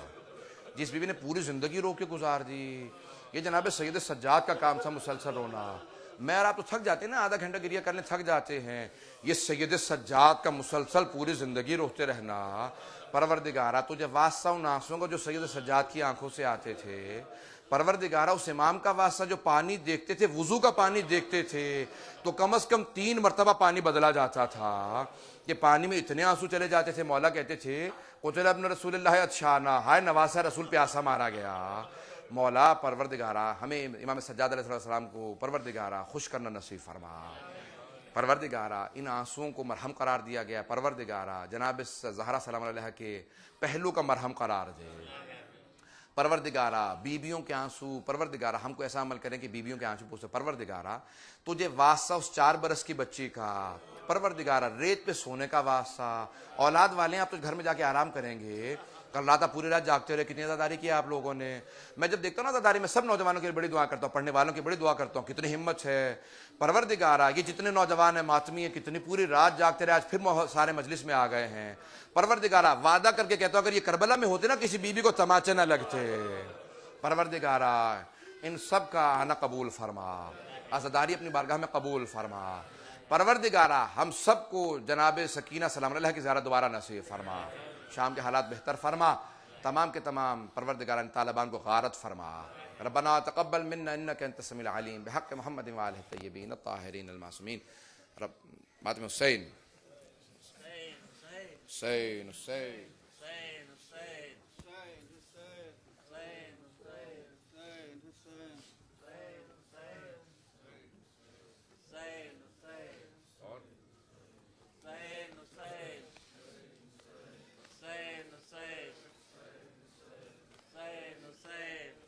جس بیوی نے پوری زندگی رو کے گزار دی۔ یہ جناب سید سجاد کا کام تھا مسلسل رونا۔ میں اور آپ تو تھک جاتے ہیں نا، آدھا گھنٹہ گریہ کرنے تھک جاتے ہیں، یہ سید سجاد کا مسلسل پوری زندگی روتے رہنا۔ پروردگارہ تجھے واسطہ ان آنسوؤں کو جو سید سجاد کی آنکھوں سے آتے تھے، پروردگارہ اس امام کا واسطہ جو پانی دیکھتے تھے، وضو کا پانی دیکھتے تھے تو کم از کم 3 مرتبہ پانی بدلا جاتا تھا، کہ پانی میں اتنے آنسو چلے جاتے تھے، مولا کہتے تھے قتل ابن رسول اللہ عطشانا، ہائے نواسہ رسول پیاسا مارا گیا۔ مولا پروردگارہ ہمیں امام سجاد علیہ السلام کو پروردگارہ خوش کرنا نصیب فرما، پروردگارہ ان آنسوؤں کو مرہم قرار دیا گیا، پروردگارہ جناب زہرا سلام علیہ کے پہلو کا مرہم قرار دے، پروردگارہ بیویوں کے آنسو، پروردگارہ ہم کو ایسا عمل کریں کہ بیویوں کے آنسو پوچھے، پروردگارہ تجھے واسطہ اس 4 برس کی بچی کا، پروردگارہ ریت پہ سونے کا واسطہ، اولاد والے ہیں آپ تو گھر میں جا کے آرام کریں گے، کل رات پوری رات جاگتے رہے، کتنی عزاداری کی آپ لوگوں نے۔ میں جب دیکھتا ہوں نا عزاداری میں سب نوجوانوں کی بڑی دعا کرتا ہوں، پڑھنے والوں کی بڑی دعا کرتا ہوں، کتنی ہمت ہے پروردگارہ، یہ جتنے نوجوان ہیں ماتمی ہیں کتنی پوری رات جاگتے رہے، آج پھر سارے مجلس میں آ گئے ہیں، پروردگارہ وعدہ کر کے کہتا ہوں اگر یہ کربلا میں ہوتے نا کسی بیوی کو تماچے نہ لگتے، پروردگارہ ان سب کا آنا قبول فرما، عزاداری اپنی بارگاہ میں قبول فرما، پروردگارہ ہم سب کو جناب سکینہ سلام علیہ کی زیارت دوبارہ نصیب فرما، شام کے حالات بہتر فرما، تمام کے تمام پروردگارہ ان طالبان کو غارت فرما، ربنا تقبل منا انک انت السمیع العلیم، بحق محمد و آلہ الطیبین الطاہرین المعصومین۔ رب ماتم حسین حسین حسین Say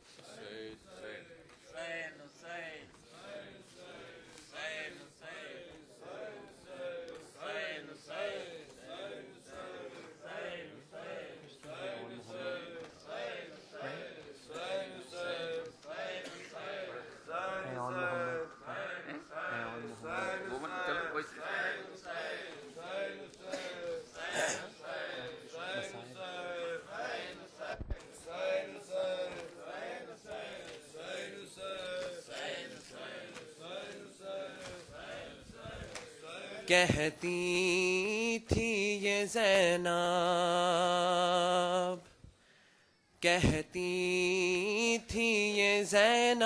کہتی تھی یہ زینب، کہتی تھی یہ زینب،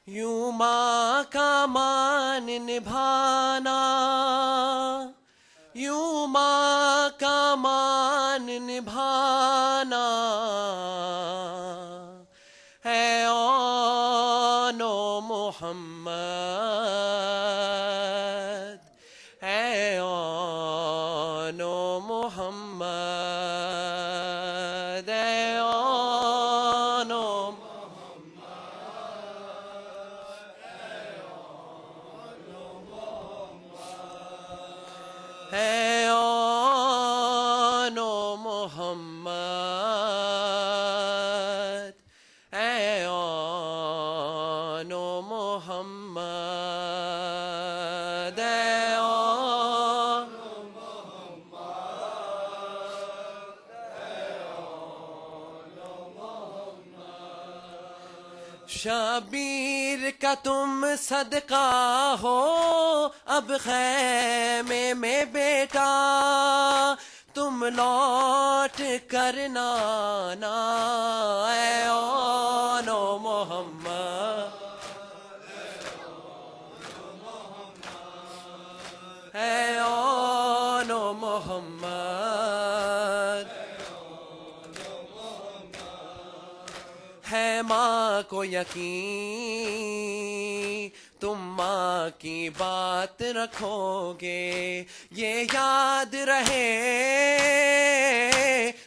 یوں ماں کا مان نبھانا، یوں ماں کا مان نبھانا ہے آن و محمد، ہے آن و محمد، ہے آن و ہے آن و محمد، ہے آن و محمد، ہے آن شبیر کا تم صدقہ ہو اب خیمے میں بیٹا، تم لوٹ کر نانا، اے آن و محمد، اے آن و محمد، ہے ماں کو یقین تم ماں کی بات رکھو گے، یہ یاد رہے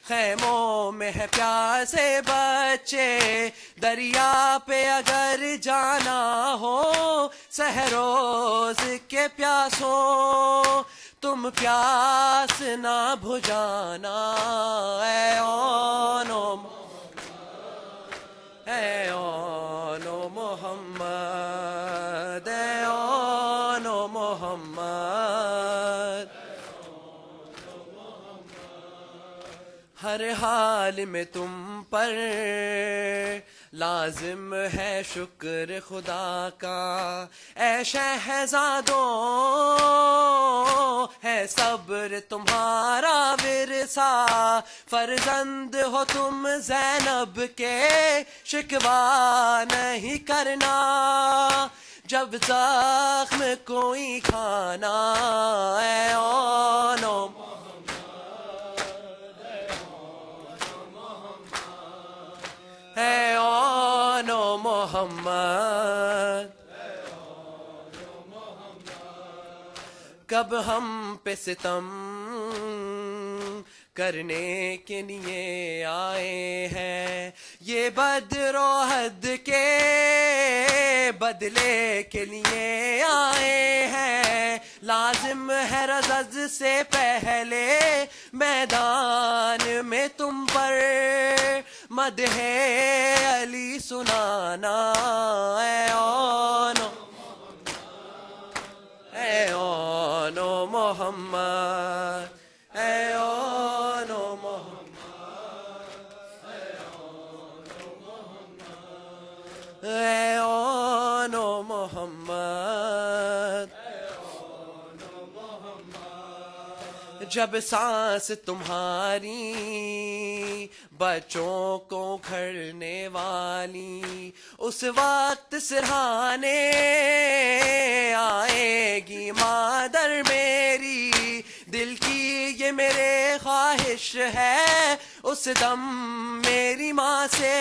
خیموں میں ہے پیاسے بچے، دریا پہ اگر جانا ہو سحروز کے پیاسوں، تم پیاس نہ بجھانا، اے آن و اے آن و محمد، اے آن و محمد، ہر حال میں تم پر لازم ہے شکر خدا کا، اے شہزادوں ہے صبر تمہارا ورثہ، فرزند ہو تم زینب کے شکوہ نہیں کرنا، جب زخم کوئی کھانا، اے آن و ہے آن و محمد، کب ہم پہ ستم کرنے کے لیے آئے ہیں، یہ بدر و حد کے بدلے کے لیے آئے ہیں، لازم ہے رزز سے پہلے میدان میں تم پر مدح علی سنانا، اے آن و اے آن و محمد، اے آن و محمد، اے آن و محمد، جب سانس تمہاری بچوں کو کھڑنے والی، اس وقت سرہانے آئے گی مادر میری، دل کی یہ میرے خواہش ہے اس دم میری ماں سے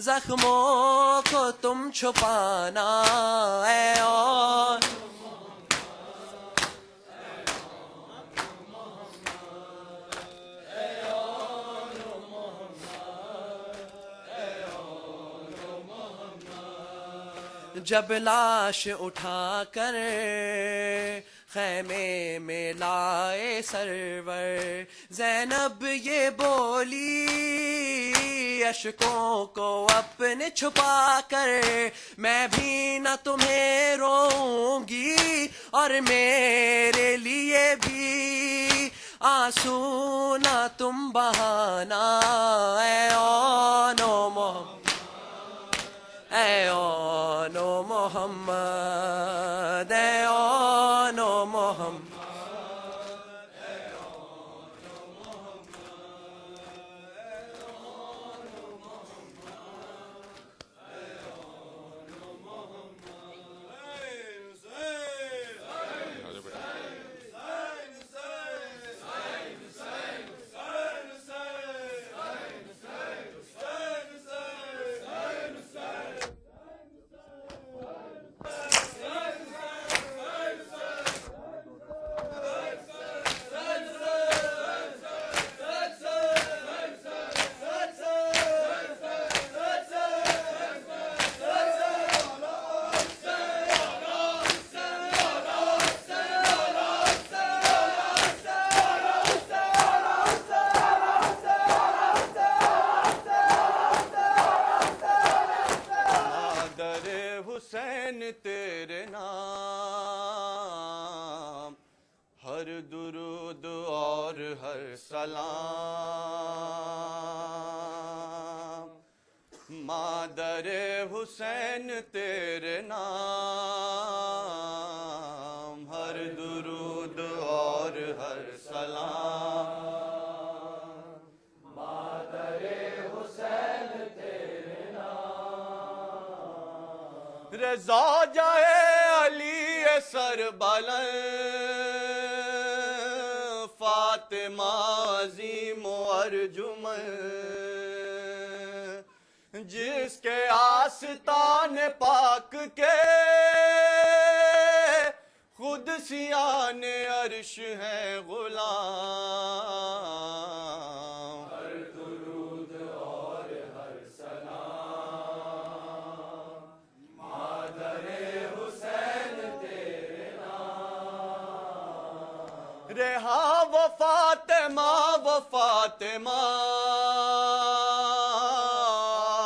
زخموں کو تم چھپانا، اے آن جب لاش اٹھا کر خیمے میں لائے سرور، زینب یہ بولی اشکوں کو اپنے چھپا کر، میں بھی نہ تمہیں روؤں گی اور میرے لیے بھی آنسو نہ تم بہانا، اے آن و محمد، اے آن و محمد، اور ہر سلام، مادر حسین تیرے نام، ہر درود اور ہر سلام، مادر حسین تیرے نام، رضا جائے علی سر بلند، فاطمہ عظیم و ارجمند، جس کے آستان پاک کے خود سیان عرش ہے غلام، ہر درود اور ہر سلام، مادر حسین تیرے نام، رہا و فاطمہ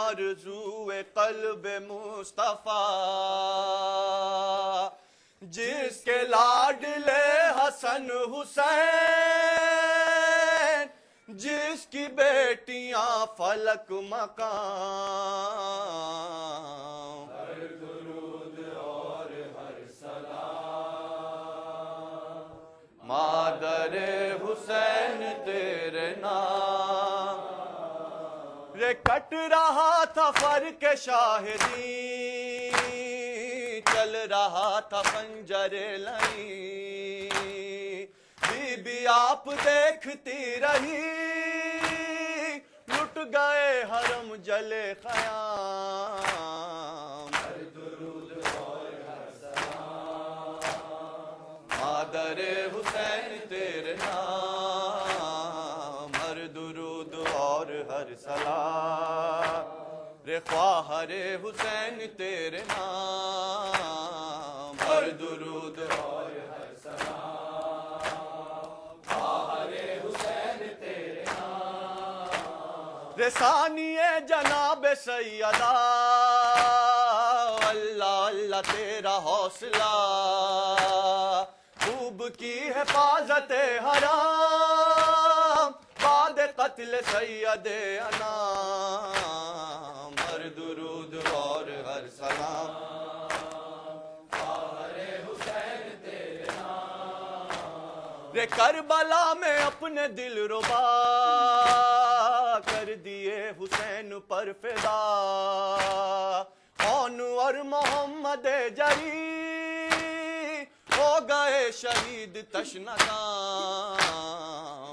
آرزوئے قلب مصطفیٰ، جس کے لاڈلے حسن حسین، جس کی بیٹیاں فلک مقام، ہر درود اور ہر سلام، مادر حسین تیرے نام، رے کٹ رہا تھا فرق شاہدی، چل رہا تھا خنجر لئی، بی بی آپ دیکھتی رہی، لٹ گئے حرم جلے خیام، ہر درود اور ہر سلام، مادر حسین تیرے نام، ہر درود اور ہر سلام، رے خواہر حسین تیرے نام، ہر درود اور ہر سلام، خواہر حسین تیرے نام، رے ثانیے جناب سیدہ، اللہ اللہ تیرا حوصلہ، خوب کی حفاظت حرام، بعد قتل سید انام، ہر درود اور ہر سلام، خواہر حسین تیرے نام، رے کربلا میں اپنے دل ربا کر دیے حسین پر فدا، خون اور محمد جری ہو گئے شہید تشنکام،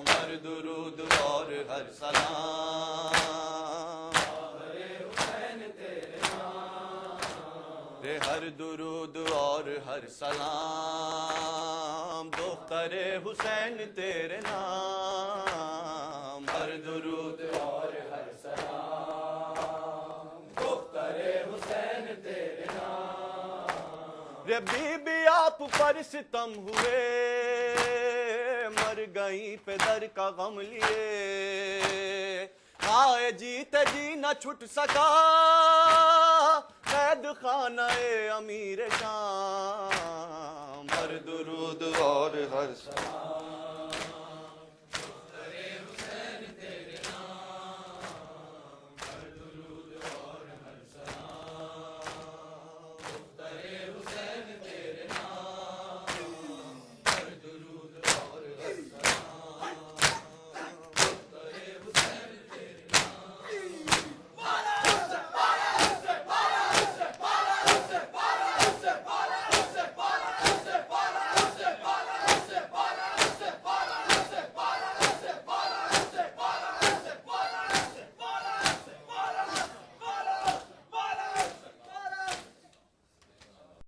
ہر درود اور ہر سلام، خواہر حسین تیرے نام، رے ہر درود اور ہر سلام، دختر حسین تیرے نام، ہر درود اور ہر سلام، دختر حسین تیرے نام، رے بی بی آپ پر ستم ہوئے، مر گئی پدر کا غم لیے، آئے جیتے جی نہ چھٹ سکا قید خانہ امیر شام، ہر درود اور ہر سلام،